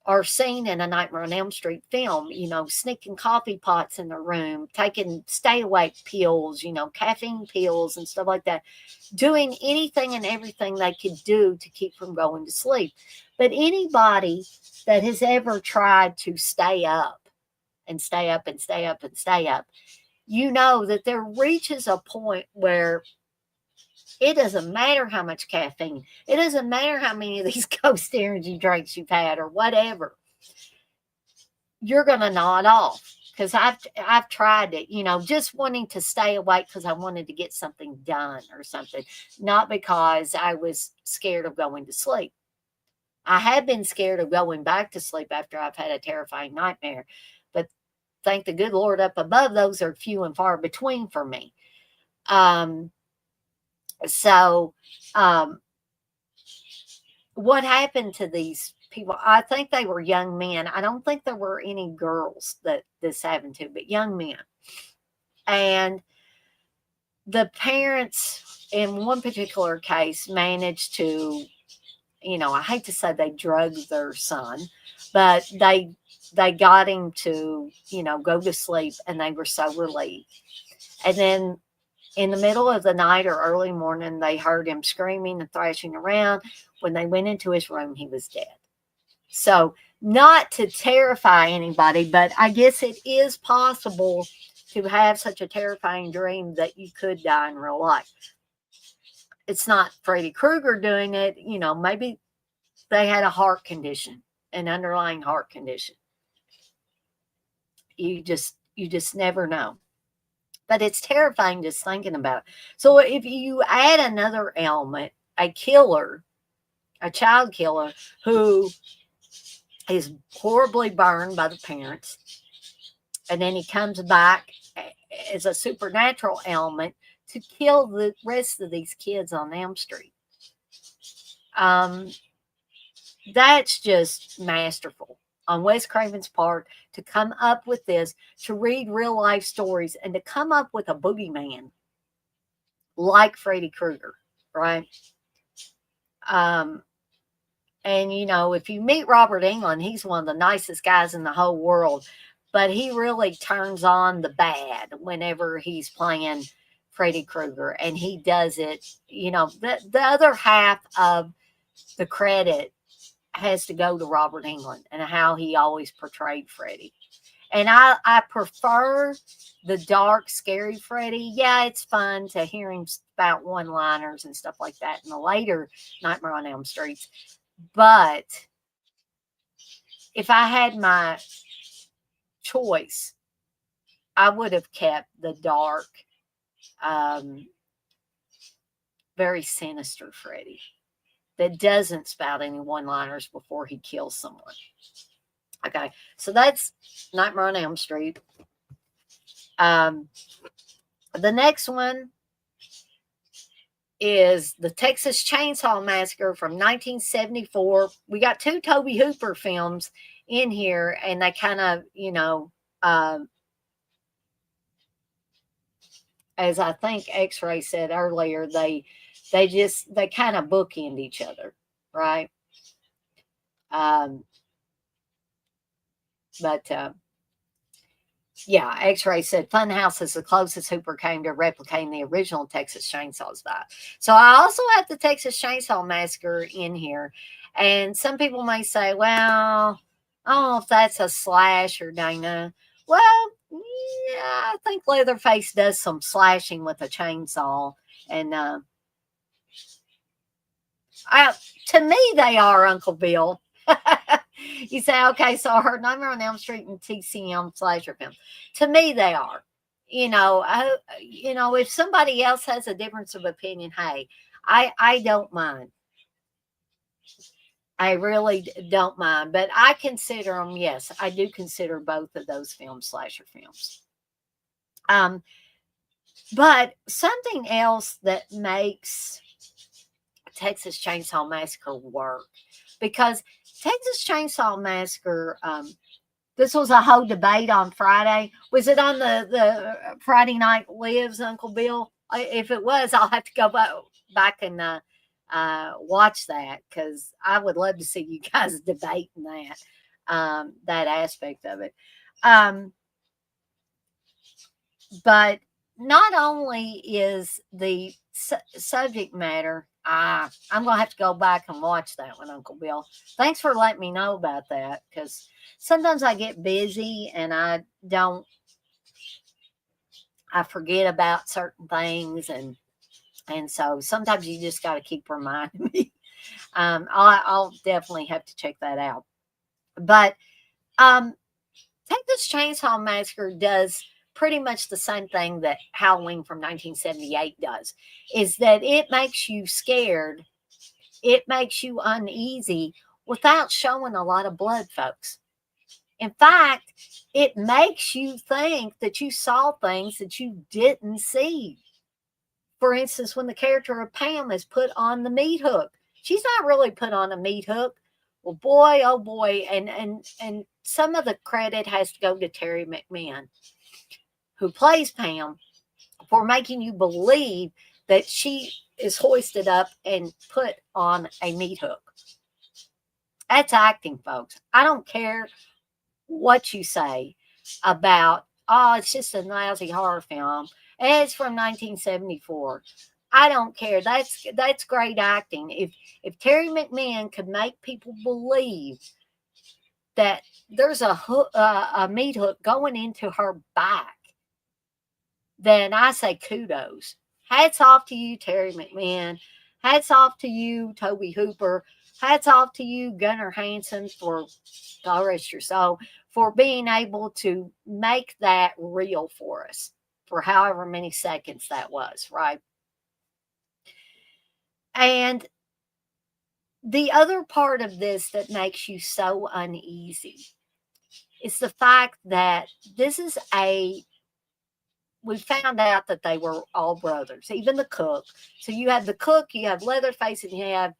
C: are seen in a Nightmare on Elm Street film, you know, sneaking coffee pots in the room, taking stay awake pills, you know, caffeine pills and stuff like that, doing anything and everything they could do to keep from going to sleep. But anybody that has ever tried to stay up and stay up and stay up and stay up, you know that there reaches a point where it doesn't matter how much caffeine, it doesn't matter how many of these Ghost energy drinks you've had or whatever, you're going to nod off. Because I've tried it, you know, just wanting to stay awake because I wanted to get something done or something, not because I was scared of going to sleep. I have been scared of going back to sleep after I've had a terrifying nightmare, but thank the good Lord up above, those are few and far between for me. What happened to these people? I think they were young men. I don't think there were any girls that this happened to, but young men. And the parents, in one particular case, managed to, you know, I hate to say they drugged their son, but they got him to, you know, go to sleep, and they were so relieved. And then in the middle of the night or early morning, they heard him screaming and thrashing around. When they went into his room, he was dead. So, not to terrify anybody, but I guess it is possible to have such a terrifying dream that you could die in real life. It's not Freddy Krueger doing it. You know, maybe they had a heart condition, an underlying heart condition. You just never know. But it's terrifying just thinking about it. So if you add another element, a killer, a child killer who is horribly burned by the parents, and then he comes back as a supernatural element to kill the rest of these kids on Elm Street. That's just masterful on Wes Craven's part to come up with this, to read real life stories, and to come up with a boogeyman like Freddy Krueger, right? And, you know, if you meet Robert Englund, he's one of the nicest guys in the whole world, but he really turns on the bad whenever he's playing Freddy Krueger, and he does it, you know, the other half of the credit has to go to Robert Englund and how he always portrayed Freddy. And I prefer the dark, scary Freddy. Yeah, it's fun to hear him spout one-liners and stuff like that in the later Nightmare on Elm Street. But if I had my choice, I would have kept the dark, very sinister Freddy that doesn't spout any one-liners before he kills someone. Okay, so that's Nightmare on Elm Street. The next one is the Texas Chainsaw Massacre from 1974. We got two Tobe Hooper films in here, and they kind of, you know, as I think X-Ray said earlier, they kind of bookend each other, right? Yeah, X-Ray said Funhouse is the closest Hooper came to replicating the original Texas Chainsaw style. So I also have the Texas Chainsaw Massacre in here. And some people may say, well, I don't know if that's a slasher, Dana. Well, yeah, I think Leatherface does some slashing with a chainsaw. And to me, they are, Uncle Bill. You say, okay, so I heard Nightmare on Elm Street and TCM slasher films. To me, they are. if somebody else has a difference of opinion, hey, I don't mind. I really don't mind, but I consider them. Yes, I do consider both of those films slasher films. But something else that makes Texas Chainsaw Massacre work, because Texas Chainsaw Massacre, this was a whole debate on Friday. Was it on the Friday Night Lives, Uncle Bill? If it was, I'll have to go back and watch that, because I would love to see you guys debating that aspect of it. But not only is the subject matter, I'm going to have to go back and watch that one, Uncle Bill. Thanks for letting me know about that, because sometimes I get busy and I forget about certain things. And so sometimes you just got to keep reminding me. I'll definitely have to check that out. But Texas Chainsaw Massacre does pretty much the same thing that Halloween from 1978 does, is that it makes you scared. It makes you uneasy without showing a lot of blood, folks. In fact, it makes you think that you saw things that you didn't see. For instance, when the character of Pam is put on the meat hook, she's not really put on a meat hook. Well, boy, oh boy, and some of the credit has to go to Terry McMahon, who plays Pam, for making you believe that she is hoisted up and put on a meat hook. That's acting, folks. I don't care what you say about, oh, it's just a lousy horror film. It's from 1974. I don't care. That's great acting. If Terry McMahon could make people believe that there's a meat hook going into her back, then I say kudos. Hats off to you, Terry McMahon. Hats off to you, Toby Hooper. Hats off to you, Gunnar Hansen, for, God rest your soul, for being able to make that real for us for however many seconds that was, right? And the other part of this that makes you so uneasy is the fact that we found out that they were all brothers, even the cook. So you have the cook, you have Leatherface, and you have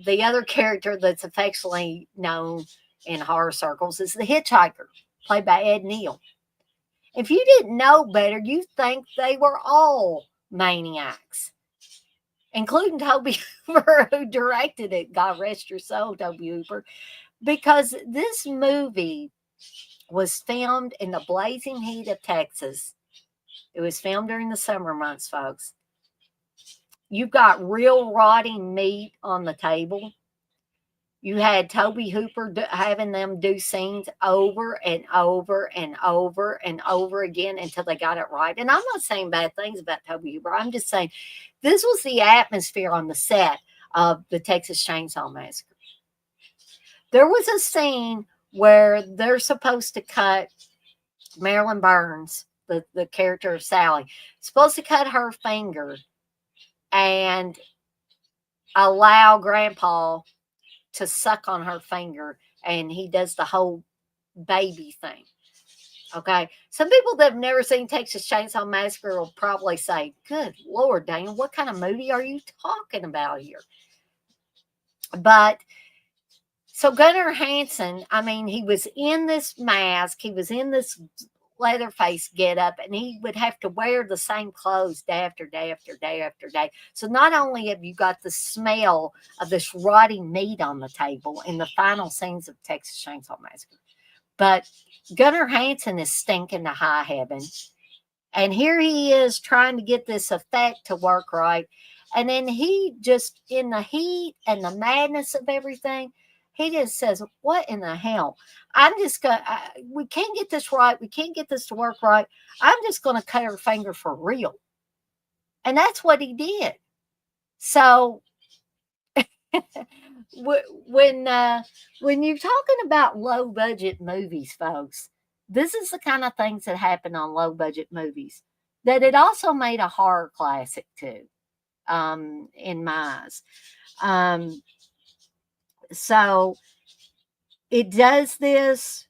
C: the other character that's affectionately known in horror circles is the hitchhiker, played by Ed Neal. If you didn't know better, you'd think they were all maniacs, including Toby Hooper, who directed it. God rest your soul, Toby Hooper. Because this movie was filmed in the blazing heat of Texas. It was filmed during the summer months, folks. You've got real rotting meat on the table. You had Toby Hooper having them do scenes over and over and over and over again until they got it right. And I'm not saying bad things about Toby Hooper. I'm just saying this was the atmosphere on the set of the Texas Chainsaw Massacre. There was a scene where they're supposed to cut Marilyn Burns, the character of Sally, supposed to cut her finger and allow Grandpa to suck on her finger, and he does the whole baby thing. Okay, some people that have never seen Texas Chainsaw Massacre will probably say, good Lord, Daniel, what kind of movie are you talking about here? But so Gunnar Hansen, I mean, he was in this mask, he was in this Leatherface get up, and he would have to wear the same clothes day after day after day after day. So not only have you got the smell of this rotting meat on the table in the final scenes of Texas Chainsaw Massacre, but Gunnar Hansen is stinking to high heaven. And here he is trying to get this effect to work right. And then he just, in the heat and the madness of everything, he just says, what in the hell? We can't get this right. We can't get this to work right. I'm just going to cut her finger for real. And that's what he did. So when you're talking about low budget movies, folks, This is the kind of things that happen on low budget movies. That it also made a horror classic too, in my eyes. So it does this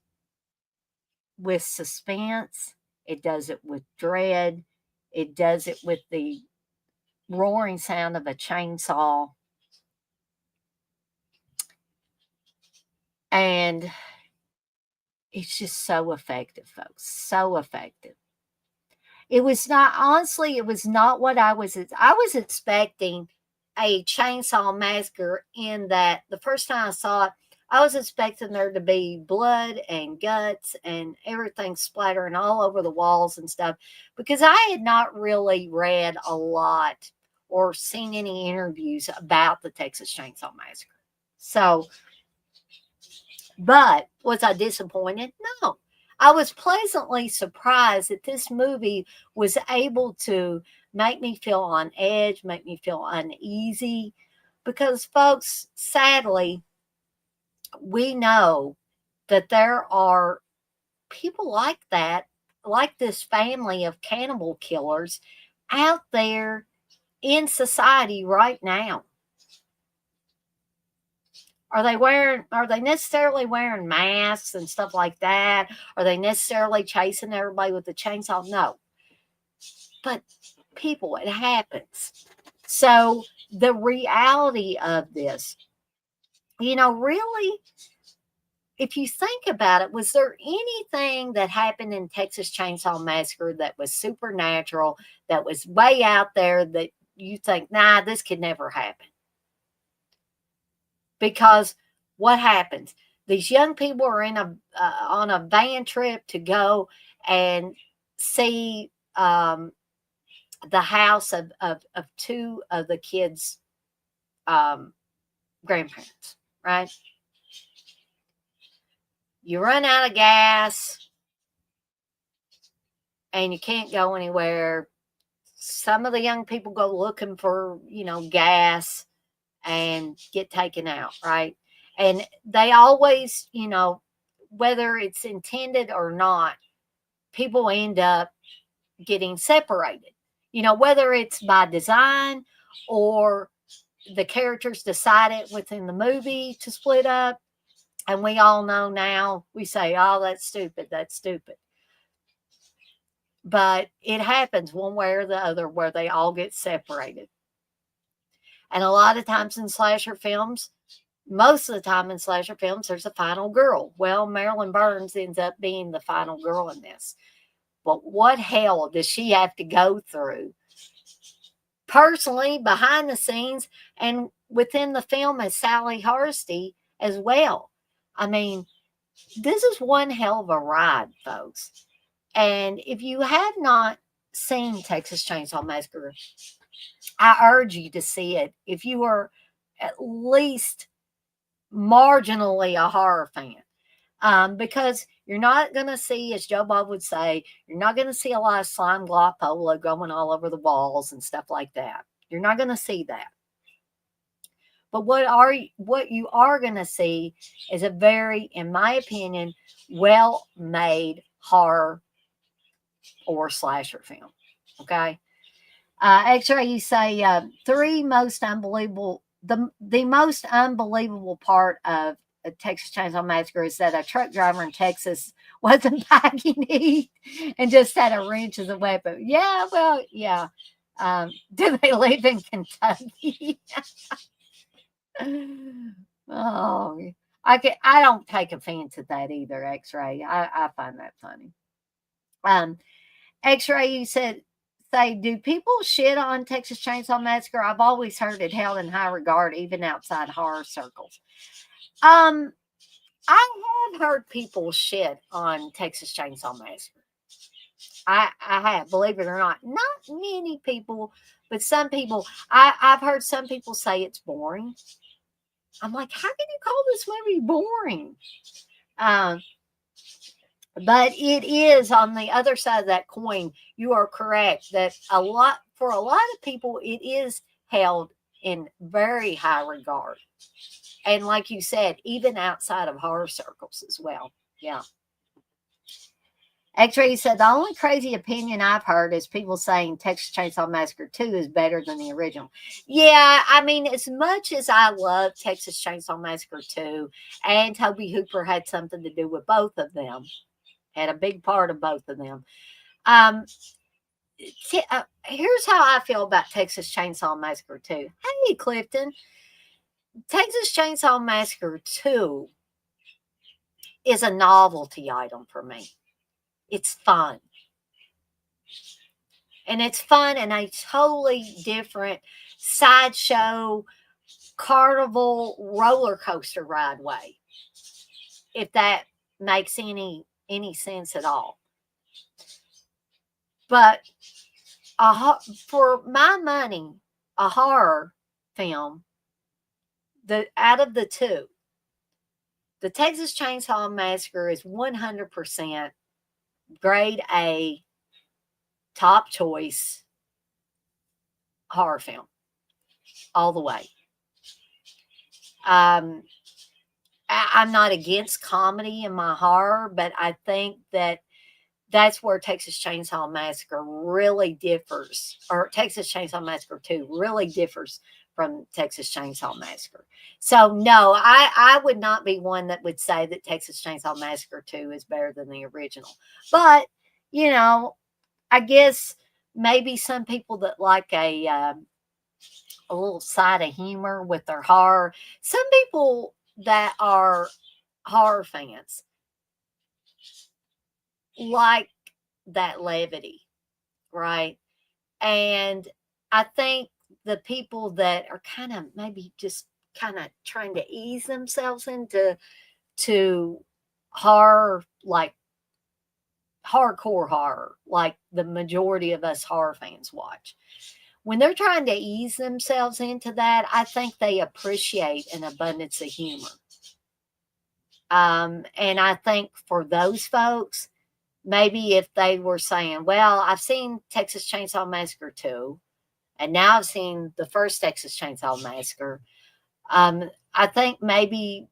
C: with suspense. It does it with dread. It does it with the roaring sound of a chainsaw. And it's just so effective, folks. So effective. It was not, honestly, it was not what I was expecting a Chainsaw Massacre in that the first time I saw it, I was expecting there to be blood and guts and everything splattering all over the walls and stuff because I had not really read a lot or seen any interviews about the Texas Chainsaw Massacre. So, but was I disappointed? No. I was pleasantly surprised that this movie was able to make me feel on edge, make me feel uneasy, because, folks, sadly, we know that there are people like that, like this family of cannibal killers out there in society right now. Are they necessarily wearing masks and stuff like that? Are they necessarily chasing everybody with the chainsaw? No. But people, it happens. So the reality of this, really, if you think about it, was there anything that happened in Texas Chainsaw Massacre that was supernatural, that was way out there that you think, nah, this could never happen? Because what happens? These young people are on a van trip to go and see the house of two of the kids' grandparents, right? You run out of gas and you can't go anywhere. Some of the young people go looking for, gas and get taken out, right? And they always, whether it's intended or not, people end up getting separated. Whether it's by design or the characters decided within the movie to split up. And we all know now, we say, oh, that's stupid. That's stupid. But it happens one way or the other where they all get separated. And a lot of times in slasher films, most of the time in slasher films, there's a final girl. Well, Marilyn Burns ends up being the final girl in this. But what hell does she have to go through? Personally, behind the scenes, and within the film as Sally Hardesty as well. I mean, this is one hell of a ride, folks. And if you have not seen Texas Chainsaw Massacre, I urge you to see it if you are at least marginally a horror fan. Because you're not going to see, as Joe Bob would say, you're not going to see a lot of slime glopola going all over the walls and stuff like that. You're not going to see that. But what you are going to see is a very, in my opinion, well-made horror or slasher film. Okay. X-Ray, you say the most unbelievable part of Texas Chainsaw Massacre is that a truck driver in Texas wasn't packing heat and just had a wrench as a weapon. Yeah, well, yeah. Do they live in Kentucky? Oh, I don't take offense at that either, X-Ray. I find that funny. X-Ray, you say, do people shit on Texas Chainsaw Massacre? I've always heard it held in high regard, even outside horror circles. I have heard people shit on Texas Chainsaw Massacre. I have, believe it or not. Not many people, but some people. I've heard some people say it's boring. I'm like, how can you call this movie boring? But it is, on the other side of that coin, you are correct that for a lot of people, it is held in very high regard. And like you said, even outside of horror circles as well. Yeah. X-Ray said, the only crazy opinion I've heard is people saying Texas Chainsaw Massacre 2 is better than the original. Yeah, I mean, as much as I love Texas Chainsaw Massacre 2, and Toby Hooper had something to do with both of them, had a big part of both of them. Here's how I feel about Texas Chainsaw Massacre 2. Hey, Clifton. Texas Chainsaw Massacre 2 is a novelty item for me. It's fun. And it's fun in a totally different sideshow, carnival, roller coaster ride way. If that makes any sense at all. But for my money, a horror film, out of the two, the Texas Chainsaw Massacre is 100% grade A, top choice horror film, all the way. I'm not against comedy in my horror, but I think that's where Texas Chainsaw Massacre really differs, or Texas Chainsaw Massacre 2 really differs from Texas Chainsaw Massacre. So, no, I would not be one that would say that Texas Chainsaw Massacre 2 is better than the original. But, you know, I guess maybe some people that like a little side of humor with their horror, some people that are horror fans like that levity, right? And I think the people that are kind of maybe just kind of trying to ease themselves into horror, like hardcore horror, like the majority of us horror fans watch. When they're trying to ease themselves into that, I think they appreciate an abundance of humor. And I think for those folks, maybe if they were saying, well, I've seen Texas Chainsaw Massacre 2, and now I've seen the first Texas Chainsaw Massacre, I think maybe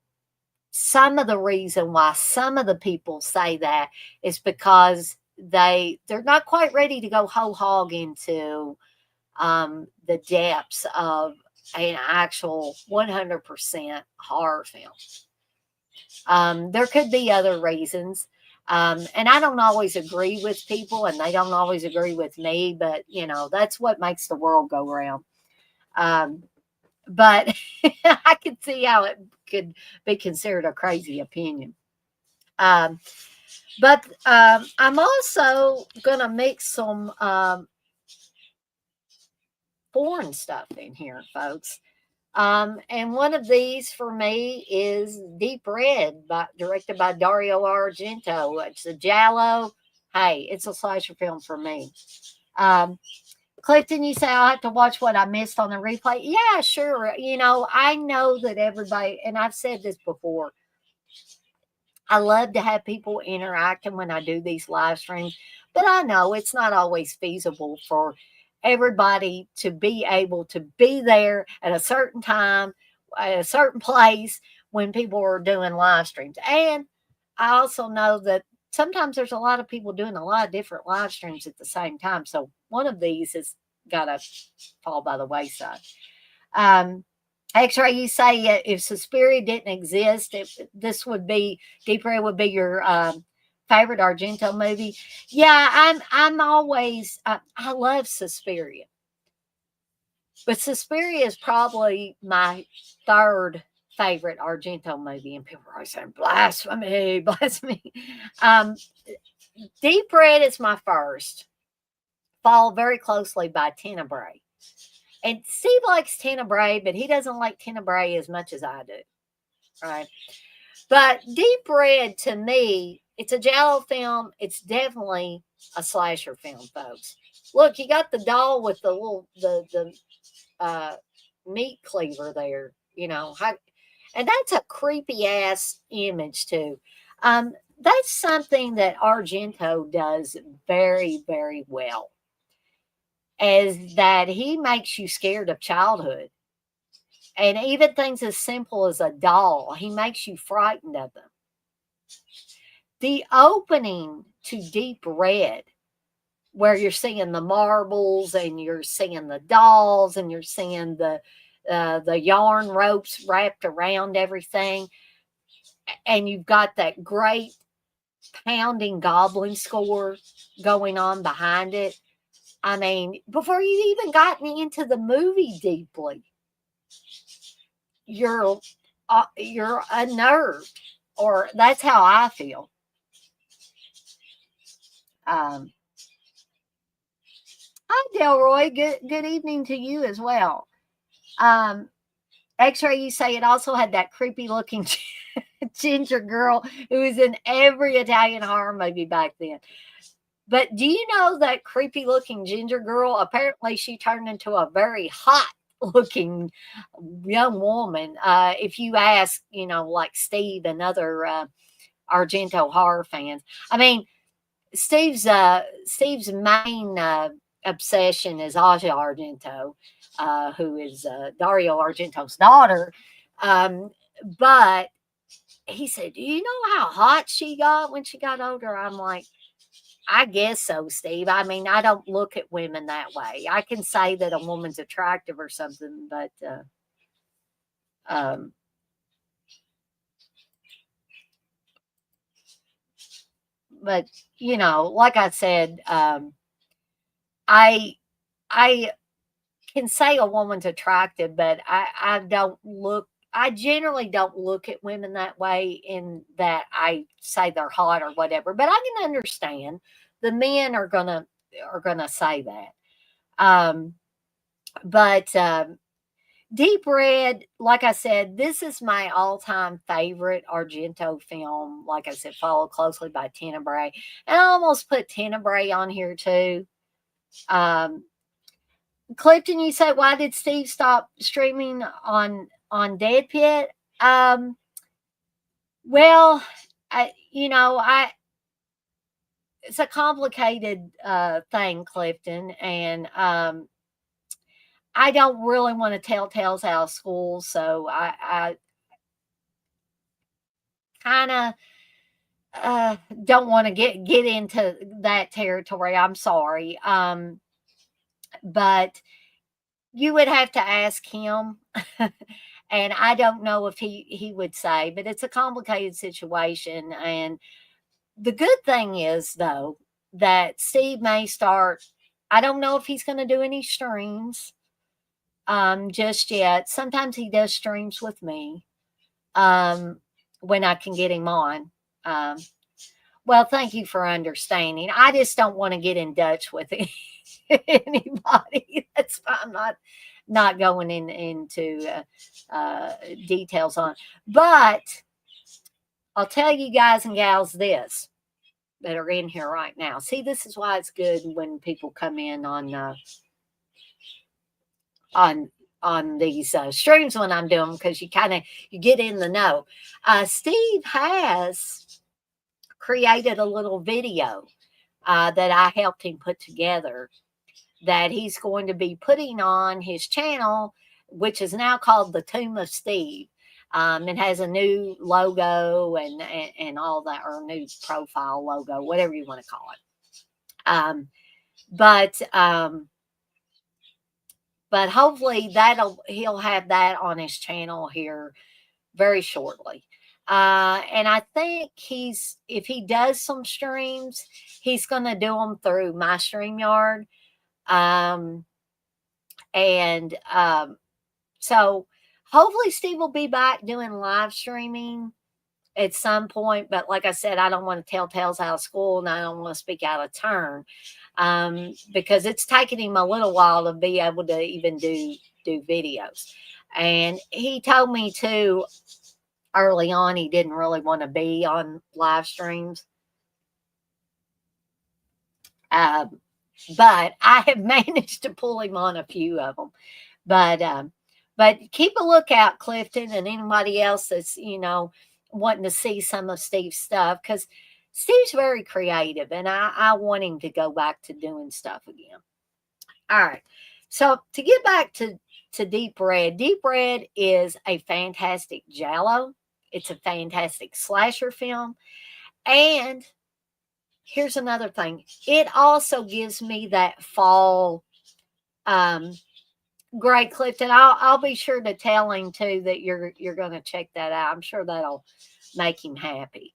C: some of the reason why some of the people say that is because they're not quite ready to go whole hog into the depths of an actual 100% horror film. There could be other reasons. And I don't always agree with people, and they don't always agree with me, but that's what makes the world go round. But I could see how it could be considered a crazy opinion. But I'm also gonna mix some foreign stuff in here, folks. And one of these for me is Deep Red, directed by Dario Argento. It's a giallo. Hey, it's a slasher film for me. Clifton, you say I'll have to watch what I missed on the replay. Yeah, sure. I know that everybody, and I've said this before, I love to have people interacting when I do these live streams, but I know it's not always feasible for everybody to be able to be there at a certain time, at a certain place when people are doing live streams. And I also know that sometimes there's a lot of people doing a lot of different live streams at the same time. So one of these has got to fall by the wayside. X-Ray, you say if Suspiria didn't exist, this would be, Deep Red would be your favorite Argento movie. Yeah, I'm always, I love Suspiria. But Suspiria is probably my third favorite Argento movie. And people are always saying, blasphemy, blasphemy. Deep Red is my first, followed very closely by Tenebrae. And Steve likes Tenebrae, but he doesn't like Tenebrae as much as I do. Right? But Deep Red, to me, it's a giallo film. It's definitely a slasher film, folks. Look, you got the doll with the little the meat cleaver there, and that's a creepy ass image too. That's something that Argento does very, very well. Is that he makes you scared of childhood. And even things as simple as a doll, he makes you frightened of them. the opening to Deep Red, where you're seeing the marbles and you're seeing the dolls and you're seeing the yarn ropes wrapped around everything, and you've got that great pounding goblin score going on behind it. I mean, before you've even gotten into the movie deeply, you're unnerved, or that's how I feel. Hi, Delroy. Good evening to you as well. X-Ray, you say it also had that creepy looking ginger girl who was in every Italian horror movie back then. But do you know that creepy looking ginger girl? Apparently, she turned into a very hot looking young woman. If you ask, like Steve and other Argento horror fans, I mean, Steve's main obsession is Asia Argento, who is Dario Argento's daughter. But he said, "Do you know how hot she got when she got older?" I'm like, I guess so, Steve. I mean, I don't look at women that way. I can say that a woman's attractive or something, but like I said, I can say a woman's attractive, but I generally don't look at women that way, in that I say they're hot or whatever. But I can understand the men are gonna say that. But Deep Red, like I said, this is my all-time favorite Argento film. Like I said, followed closely by Tenebrae, and I almost put Tenebrae on here too. Clifton, you say, why did Steve stop streaming on Dead Pit? Well, it's a complicated thing, Clifton, and I don't really want to tell tales out of school, so I kind of don't want to get into that territory. I'm sorry, but you would have to ask him. And I don't know if he would say, but it's a complicated situation. And the good thing is, though, that Steve may start. I don't know if he's going to do any streams just yet. Sometimes he does streams with me when I can get him on. Well, thank you for understanding. I just don't want to get in Dutch with anybody. That's why I'm not going into details on. But I'll tell you guys and gals this that are in here right now. See, this is why it's good when people come in on these streams when I'm doing, because you get in the know. Steve has created a little video that I helped him put together, that he's going to be putting on his channel, which is now called The Tomb of Steve. It has a new logo and all that, or a new profile logo, whatever you want to call it. But hopefully he'll have that on his channel here very shortly. And I think if he does some streams, he's going to do them through my StreamYard. So hopefully Steve will be back doing live streaming at some point. But like I said, I don't want to tell tales out of school, and I don't want to speak out of turn, because it's taken him a little while to be able to even do videos. And he told me too, early on, he didn't really want to be on live streams. But I have managed to pull him on a few of them. But keep a lookout, Clifton, and anybody else that's, wanting to see some of Steve's stuff, because Steve's very creative, and I want him to go back to doing stuff again. All right. So to get back to Deep Red is a fantastic giallo. It's a fantastic slasher film. And here's another thing. It also gives me that fall. Great, Clifton. I'll be sure to tell him too that you're going to check that out. I'm sure that'll make him happy.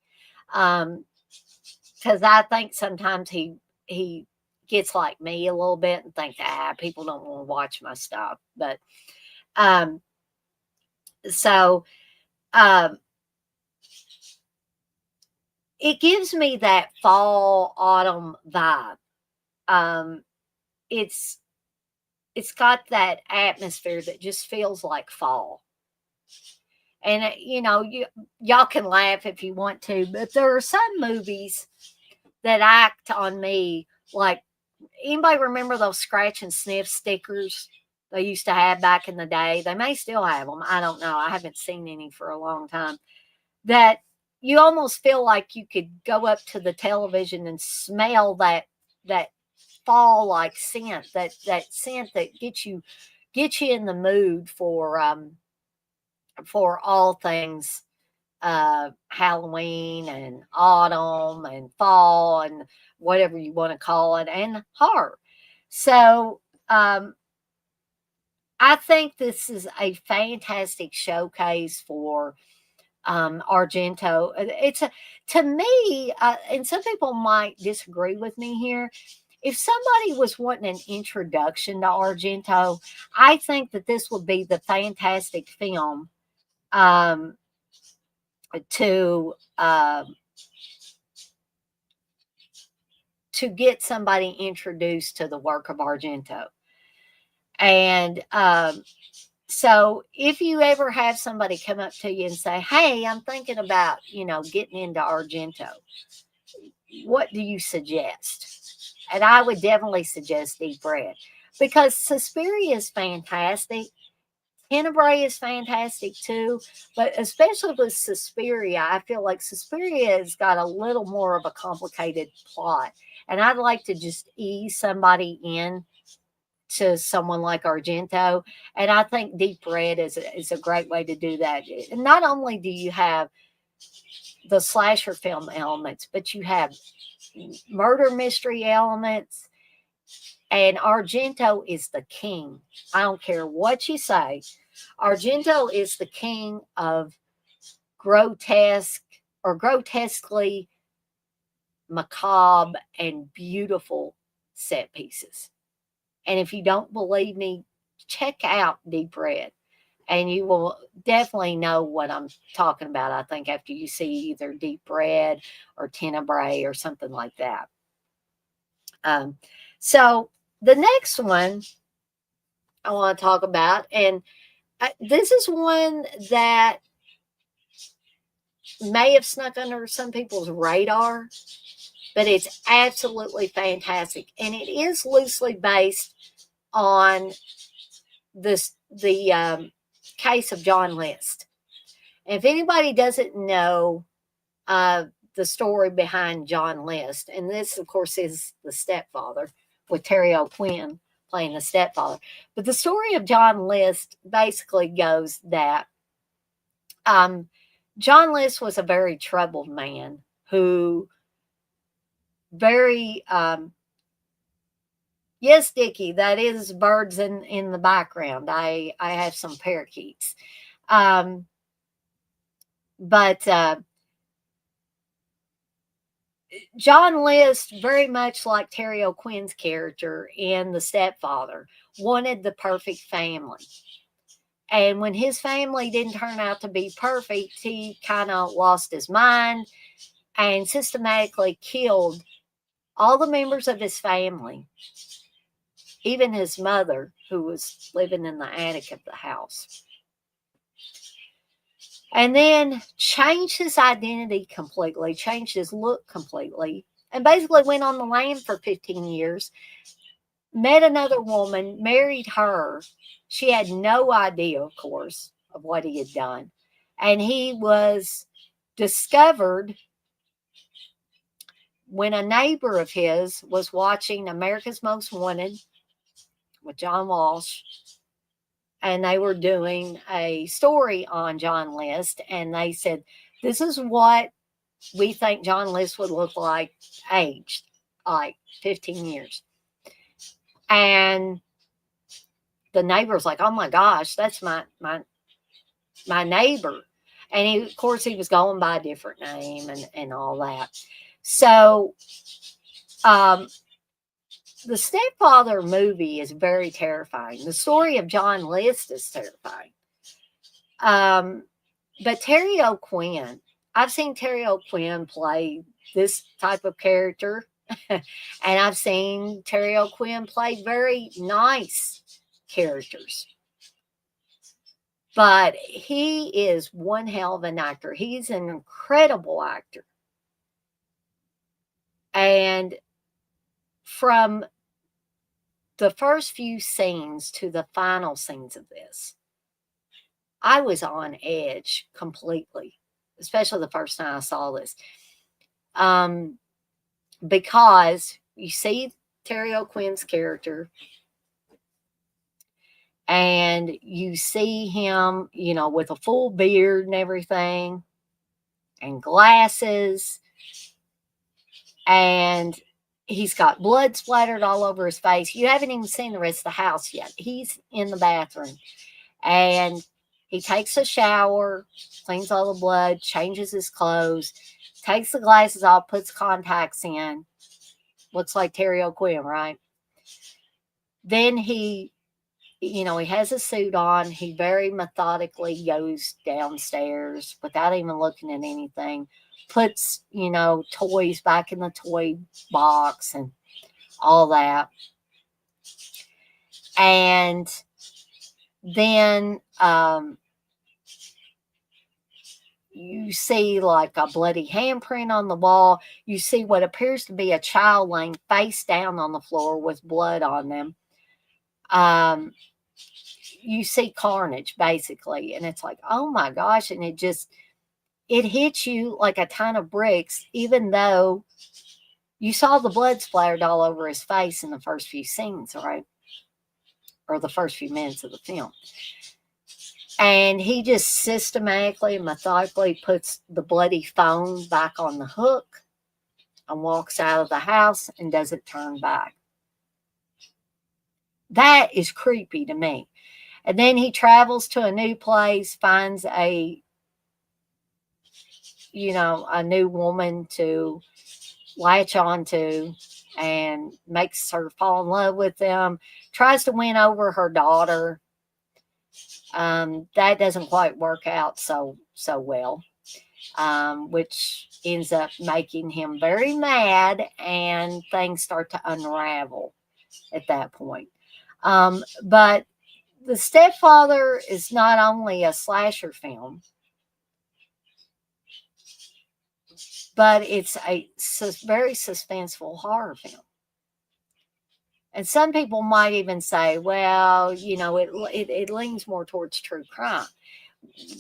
C: Because I think sometimes he gets like me a little bit and think, people don't want to watch my stuff. But so it gives me that fall autumn vibe. It's got that atmosphere that just feels like fall. And y'all can laugh if you want to, but there are some movies that act on me like, anybody remember those scratch and sniff stickers they used to have back in the day? They may still have them. I don't know. I haven't seen any for a long time. That you almost feel like you could go up to the television and smell that fall like scent, that scent that gets you in the mood for all things Halloween and autumn and fall and whatever you want to call it, and horror. So I think this is a fantastic showcase for Argento. It's to me, and some people might disagree with me here. If somebody was wanting an introduction to Argento, I think that this would be the fantastic film to get somebody introduced to the work of Argento. And so if you ever have somebody come up to you and say, hey, I'm thinking about, getting into Argento, what do you suggest? And I would definitely suggest Deep Red, because Suspiria is fantastic. Tenebrae is fantastic too, but especially with Suspiria, I feel like Suspiria has got a little more of a complicated plot. And I'd like to just ease somebody in to someone like Argento. And I think Deep Red is a great way to do that. And not only do you have the slasher film elements, but you have murder mystery elements. And Argento is the king. I don't care what you say. Argento is the king of grotesque or grotesquely macabre and beautiful set pieces. And if you don't believe me, check out Deep Red, and you will definitely know what I'm talking about, I think, after you see either Deep Red or Tenebrae or something like that. So the next one I want to talk about, and this is one that may have snuck under some people's radar, but it's absolutely fantastic. And it is loosely based on the case of John List. And if anybody doesn't know the story behind John List, and this, of course, is The Stepfather with Terry O'Quinn playing the stepfather. But the story of John List basically goes that John List was a very troubled man who very yes, Dickie, that is birds in the background. I have some parakeets. But John List, very much like Terry O'Quinn's character in The Stepfather, wanted the perfect family. And when his family didn't turn out to be perfect, he kind of lost his mind and systematically killed all the members of his family, even his mother, who was living in the attic of the house. And then changed his identity completely, changed his look completely, and basically went on the lam for 15 years, met another woman, married her. She had no idea, of course, of what he had done. And he was discovered when a neighbor of his was watching America's Most Wanted with John Walsh. And they were doing a story on John List. And they said, this is what we think John List would look like aged, like 15 years. And the neighbor's like, oh my gosh, that's my neighbor. And he, of course, he was going by a different name and all that. So the Stepfather movie is very terrifying. The story of John List is terrifying. But Terry O'Quinn, I've seen Terry O'Quinn play this type of character. And I've seen Terry O'Quinn play very nice characters. But he is one hell of an actor. He's an incredible actor. And from the first few scenes to the final scenes of this, I was on edge completely, especially the first time I saw this. Because you see Terry O'Quinn's character, and you see him, you know, with a full beard and everything, and glasses, and he's got blood splattered all over his face. You haven't even seen the rest of the house yet. He's in the bathroom, and he takes a shower, cleans all the blood, changes his clothes, takes the glasses off, puts contacts in. Looks like Terry O'Quinn, right? Then he, you know, he has a suit on. He very methodically goes downstairs without even looking at anything. Puts, you know, toys back in the toy box and all that. And then you see like a bloody handprint on the wall. You see what appears to be a child laying face down on the floor with blood on them. You see carnage basically, and it's like, oh my gosh. And it hits you like a ton of bricks, even though you saw the blood splattered all over his face in the first few scenes, right? Or the first few minutes of the film. And he just systematically and methodically puts the bloody phone back on the hook and walks out of the house and doesn't turn back. That is creepy to me. And then he travels to a new place, finds a new woman to latch onto and makes her fall in love with them, tries to win over her daughter. That doesn't quite work out so well, which ends up making him very mad, and things start to unravel at that point. But The Stepfather is not only a slasher film, but it's a very suspenseful horror film. And some people might even say, well, you know, it leans more towards true crime.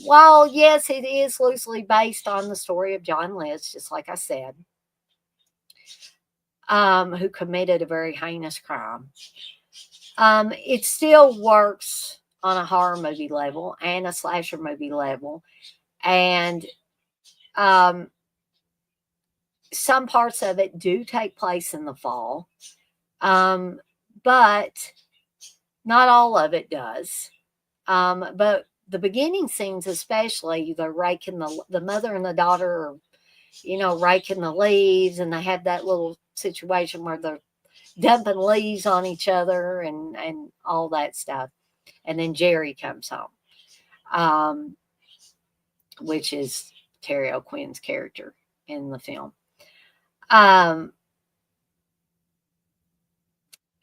C: While, yes, it is loosely based on the story of John List, just like I said, who committed a very heinous crime. It still works on a horror movie level and a slasher movie level. And some parts of it do take place in the fall. But not all of it does. But the beginning scenes, especially, they're raking the mother and the daughter are, you know, raking the leaves, and they have that little situation where they're dumping leaves on each other and all that stuff. And then Jerry comes home, which is Terry O'Quinn's character in the film.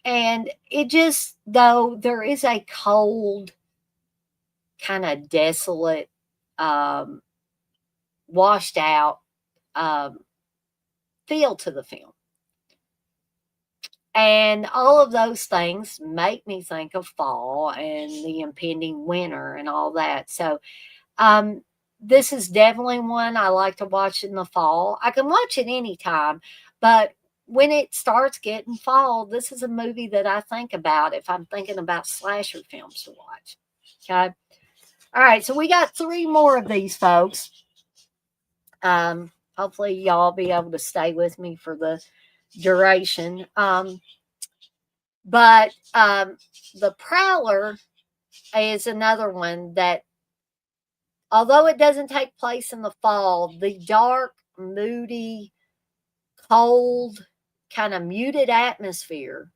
C: And it just, though there is a cold, kind of desolate, washed out feel to the film. And all of those things make me think of fall and the impending winter and all that. So this is definitely one I like to watch in the fall. I can watch it anytime, but when it starts getting fall, this is a movie that I think about if I'm thinking about slasher films to watch. Okay. All right. So we got 3 more of these, folks. Hopefully, y'all be able to stay with me for the duration. But the Prowler is another one that, although it doesn't take place in the fall, the dark, moody, cold, kind of muted atmosphere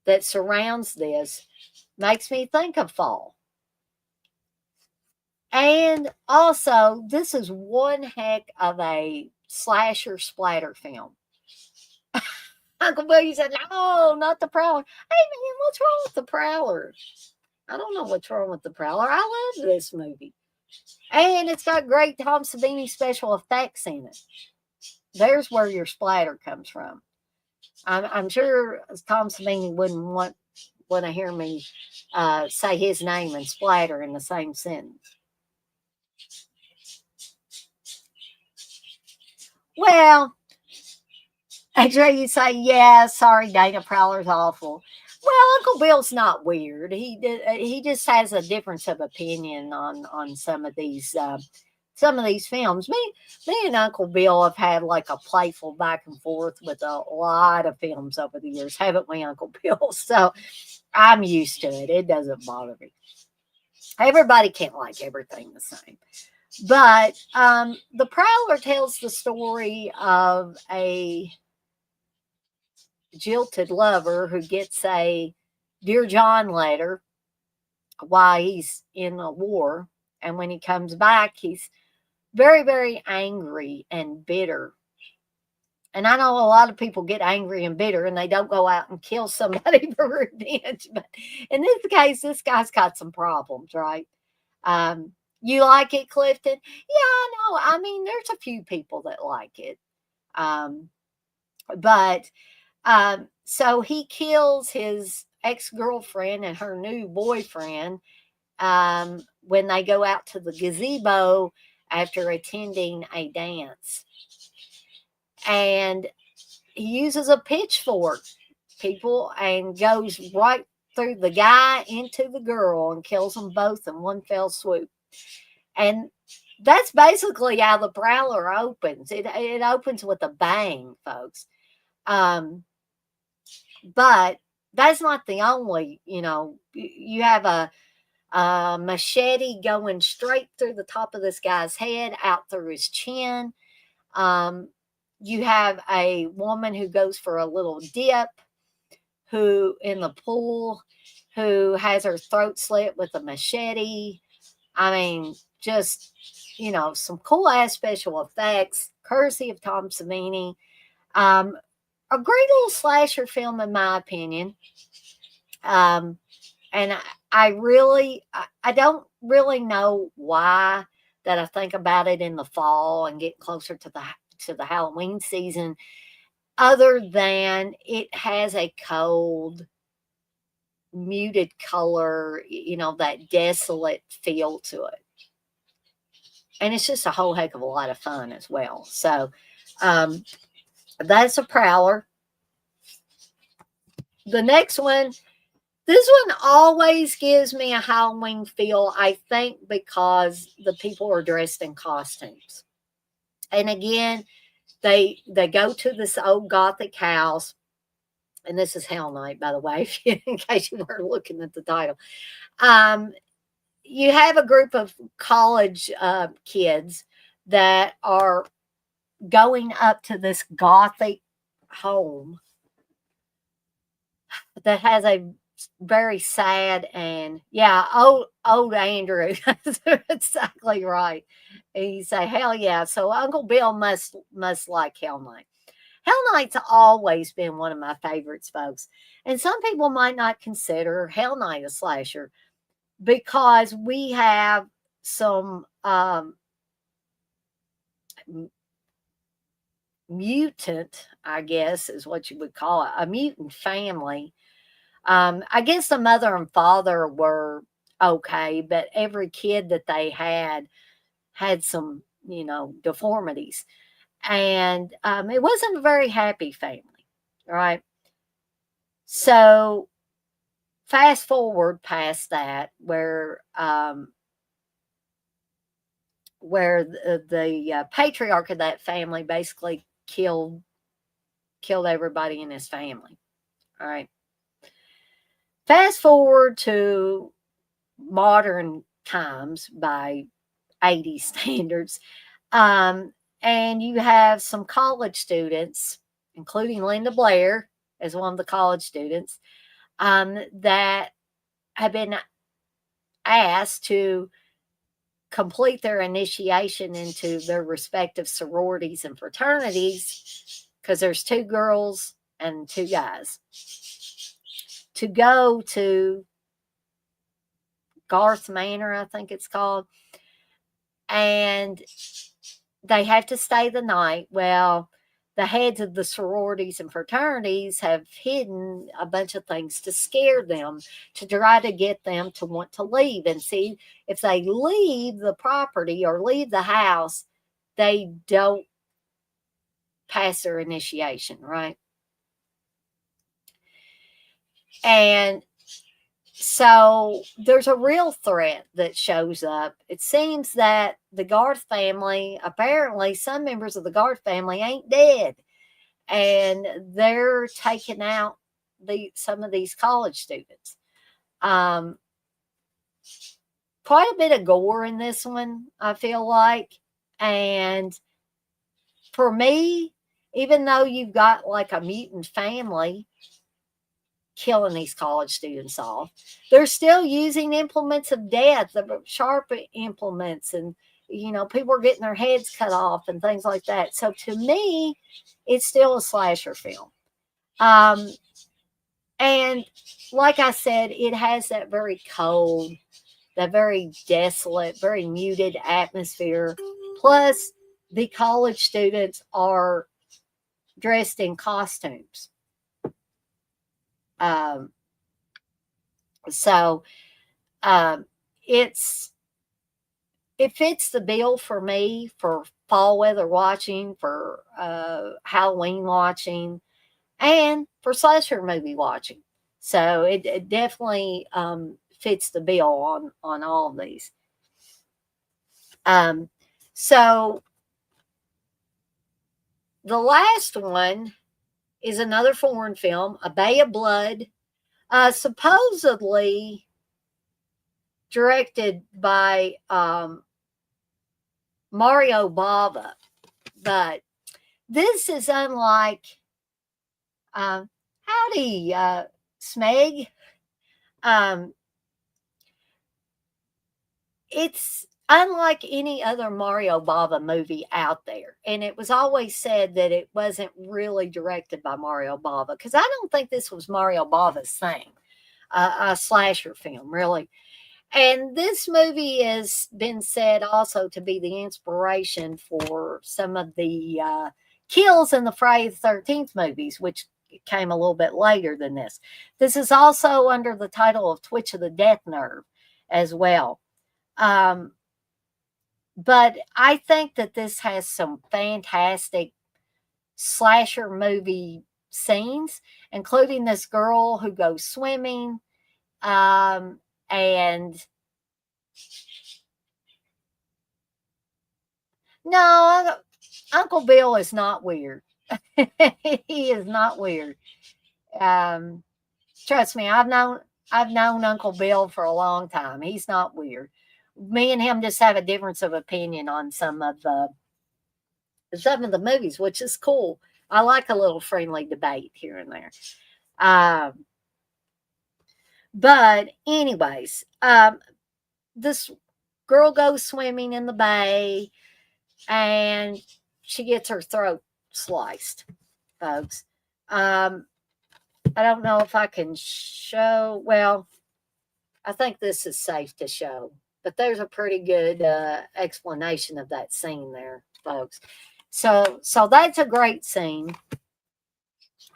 C: that surrounds this makes me think of fall. And also, this is one heck of a slasher splatter film. Uncle Billy said, no, not the Prowler. Hey, man, what's wrong with the Prowler? I don't know what's wrong with the Prowler. I love this movie. And it's got great Tom Savini special effects in it. There's where your splatter comes from. I'm sure Tom Savini wouldn't want to hear me say his name and splatter in the same sentence. Well, after you say, yeah, sorry, Dana, Prowler's awful. Well, Uncle Bill's not weird. He just has a difference of opinion on some of these films. Me and Uncle Bill have had like a playful back and forth with a lot of films over the years, haven't we, Uncle Bill? So I'm used to it. It doesn't bother me. Everybody can't like everything the same. But the Prowler tells the story of a jilted lover who gets a Dear John letter while he's in a war. And when he comes back, he's very, very angry and bitter. And I know a lot of people get angry and bitter and they don't go out and kill somebody for revenge. But in this case, this guy's got some problems, right? You like it, Clifton? Yeah, I know. I mean, there's a few people that like it. But so he kills his ex-girlfriend and her new boyfriend when they go out to the gazebo after attending a dance. And he uses a pitchfork, people, and goes right through the guy into the girl and kills them both in one fell swoop. And that's basically how the Prowler opens. It opens with a bang, folks. But that's not the only, you have a machete going straight through the top of this guy's head, out through his chin. You have a woman who goes for a little dip, who in the pool, who has her throat slit with a machete. I mean, just, some cool ass special effects, courtesy of Tom Savini. A great little slasher film, in my opinion. And I don't really know why that I think about it in the fall and get closer to the Halloween season, other than it has a cold, muted color, that desolate feel to it. And it's just a whole heck of a lot of fun as well. So that's a Prowler. The next one, this one always gives me a Halloween feel, I think, because the people are dressed in costumes. And again, they go to this old Gothic house. And this is Hell Night, by the way, in case you weren't looking at the title. You have a group of college kids that are going up to this Gothic home that has a very sad and old Andrew. That's exactly right. And you say, hell yeah. So Uncle Bill must like Hell Night. Hell Night's always been one of my favorites, folks. And some people might not consider Hell Night a slasher because we have some mutant, I guess is what you would call it, a mutant family. I guess the mother and father were okay, but every kid that they had some, deformities. And it wasn't a very happy family, right? So fast forward past that, where where the patriarch of that family basically killed everybody in his family. All right. Fast forward to modern times by 80 standards, and you have some college students, including Linda Blair as one of the college students, that have been asked to complete their initiation into their respective sororities and fraternities, because there's 2 girls and 2 guys, to go to Garth Manor, I think it's called, and they have to stay the night. Well, the heads of the sororities and fraternities have hidden a bunch of things to scare them, to try to get them to want to leave. And see, if they leave the property or leave the house, they don't pass their initiation, right? And so there's a real threat that shows up. It seems that the Garth family, apparently some members of the Garth family ain't dead, and they're taking out some of these college students. Quite a bit of gore in this one, I feel like. And for me, even though you've got like a mutant family killing these college students off, they're still using implements of death, the sharp implements, and people are getting their heads cut off and things like that. So to me, it's still a slasher film. And like I said, it has that very cold, that very desolate, very muted atmosphere. Plus, the college students are dressed in costumes. So it fits the bill for me for fall weather watching, for Halloween watching, and for slasher movie watching. So it definitely fits the bill on all of these. So the last one is another foreign film, A Bay of Blood, supposedly directed by Mario Bava. But this is unlike, howdy, Smeg. It's unlike any other Mario Bava movie out there. And it was always said that it wasn't really directed by Mario Bava, because I don't think this was Mario Bava's thing, a slasher film, really. And this movie has been said also to be the inspiration for some of the kills in the Friday the 13th movies, which came a little bit later than this. This is also under the title of Twitch of the Death Nerve as well. But I think that this has some fantastic slasher movie scenes, including this girl who goes swimming, and no, Uncle Bill is not weird. He is not weird. Trust me, I've known Uncle Bill for a long time. He's not weird. Me and him just have a difference of opinion on some of the movies, which is cool. I like a little friendly debate here and there. But anyways, this girl goes swimming in the bay and she gets her throat sliced, folks. I don't know if I can show. Well, I think this is safe to show, but there's a pretty good explanation of that scene there, folks. So that's a great scene.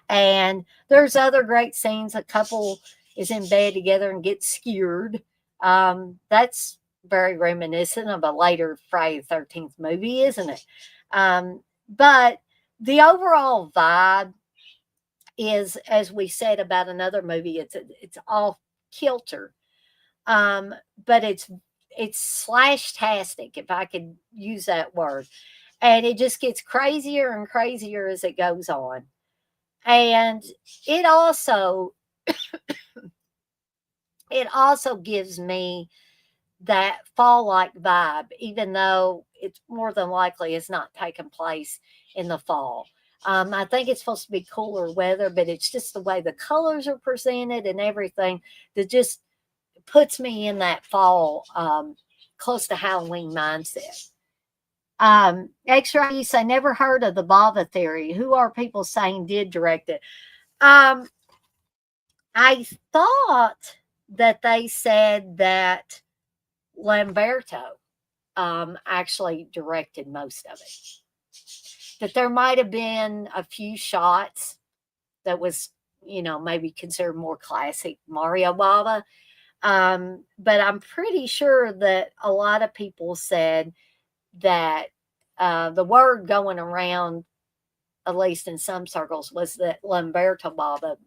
C: And there's other great scenes. A couple is in bed together and gets skewered. That's very reminiscent of a later Friday the 13th movie, isn't it? But the overall vibe is, as we said about another movie, it's off kilter. But it's slash-tastic, if I could use that word. And it just gets crazier and crazier as it goes on. And it also gives me that fall-like vibe, even though it's more than likely it's not taking place in the fall. I think it's supposed to be cooler weather, but it's just the way the colors are presented and everything that just puts me in that fall, close to Halloween mindset. X-Ray, you say, never heard of the Bava theory. Who are people saying did direct it? I thought that they said that Lamberto actually directed most of it. That there might have been a few shots that was, maybe considered more classic Mario Bava. But I'm pretty sure that a lot of people said that the word going around, at least in some circles, was that Lamberto Bava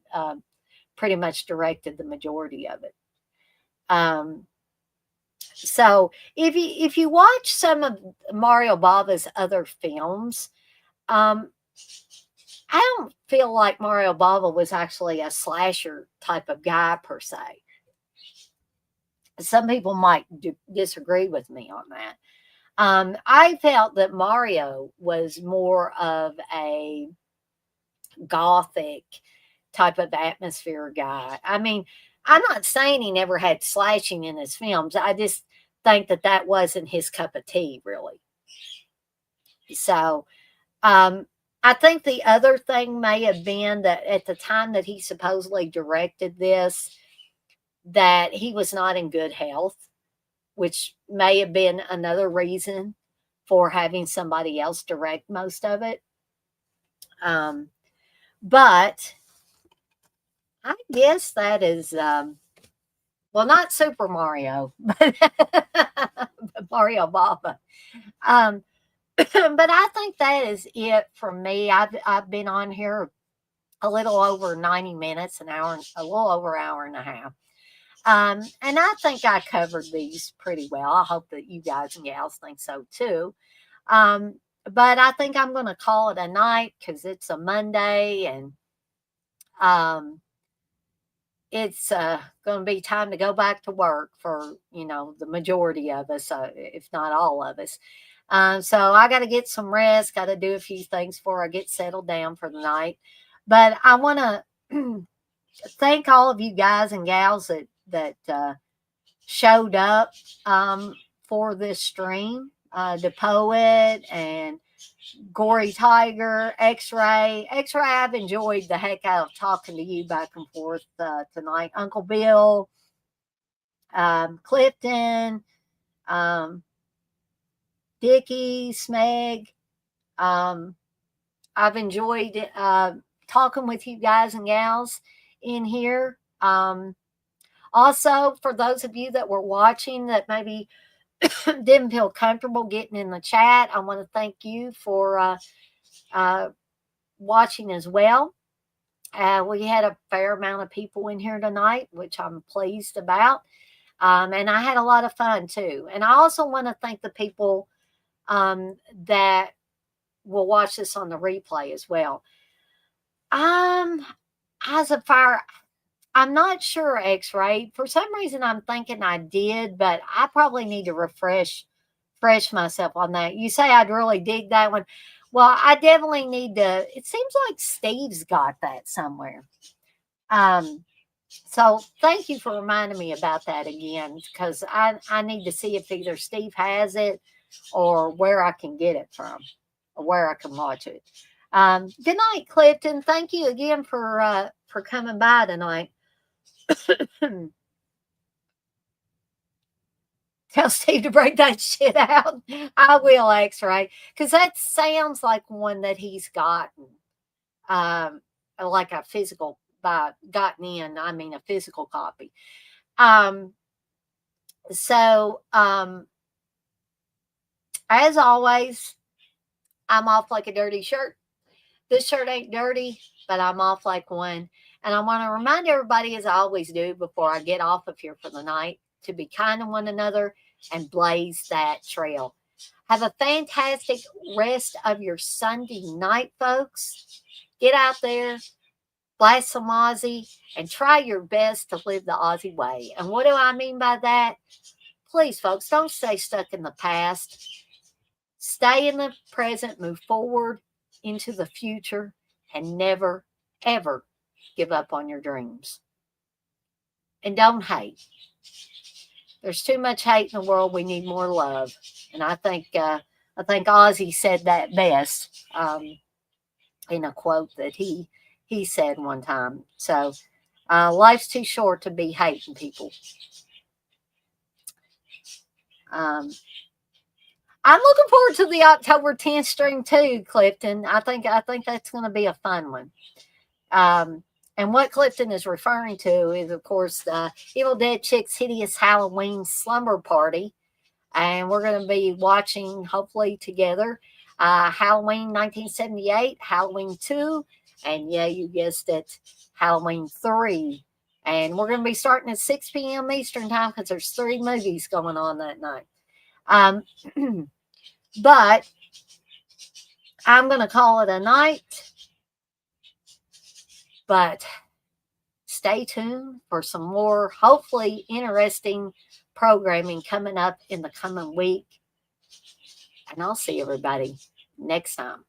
C: pretty much directed the majority of it. So if you watch some of Mario Bava's other films, I don't feel like Mario Bava was actually a slasher type of guy per se. Some people might disagree with me on that. I felt that Mario was more of a gothic type of atmosphere guy. I mean, I'm not saying he never had slashing in his films. I just think that wasn't his cup of tea, really. So, I think the other thing may have been that at the time that he supposedly directed this, that he was not in good health, which may have been another reason for having somebody else direct most of it. But I guess that is, well, not Super Mario, but Mario Bava. But I think that is it for me. I've been on here a little over 90 minutes, a little over an hour and a half. And I think I covered these pretty well. I hope that you guys and gals think so too. But I think I'm going to call it a night because it's a Monday, and it's going to be time to go back to work for, the majority of us, if not all of us. So I got to get some rest, got to do a few things before I get settled down for the night. But I want to thank all of you guys and gals that showed up for this stream. The Poet and Gory Tiger, X-Ray. X-Ray, I've enjoyed the heck out of talking to you back and forth tonight. Uncle Bill, Clifton, Dickie, Smeg. I've enjoyed talking with you guys and gals in here. Also, for those of you that were watching that maybe didn't feel comfortable getting in the chat, I want to thank you for watching as well. We had a fair amount of people in here tonight, which I'm pleased about. And I had a lot of fun too. And I also want to thank the people that will watch this on the replay as well. As a fire, I'm not sure, X-Ray. For some reason, I'm thinking I did, but I probably need to refresh myself on that. You say I'd really dig that one. Well, I definitely need to. It seems like Steve's got that somewhere. So thank you for reminding me about that again, because I need to see if either Steve has it or where I can get it from or where I can watch it. Good night, Clifton. Thank you again for coming by tonight. Tell Steve to break that shit out. I will, X-Ray, because that sounds like one that he's gotten, like a physical gotten in. I mean, a physical copy. So, as always, I'm off like a dirty shirt. This shirt ain't dirty, but I'm off like one. And I want to remind everybody, as I always do before I get off of here for the night, to be kind to one another and blaze that trail. Have a fantastic rest of your Sunday night, folks. Get out there, blast some Aussie, and try your best to live the Aussie way. And what do I mean by that? Please, folks, don't stay stuck in the past. Stay in the present, move forward into the future, and never, ever give up on your dreams. And don't hate. There's too much hate in the world. We need more love. And I think Ozzy said that best in a quote that he said one time. So life's too short to be hating people. I'm looking forward to the October 10th stream too, Clifton. I think that's going to be a fun one. And what Clifton is referring to is, of course, the Evil Dead Chicks Hideous Halloween Slumber Party. And we're going to be watching, hopefully together, Halloween 1978, Halloween 2, and yeah, you guessed it, Halloween 3. And we're going to be starting at 6 p.m. Eastern time because there's 3 movies going on that night. But I'm going to call it a night. But stay tuned for some more, hopefully interesting programming coming up in the coming week. And I'll see everybody next time.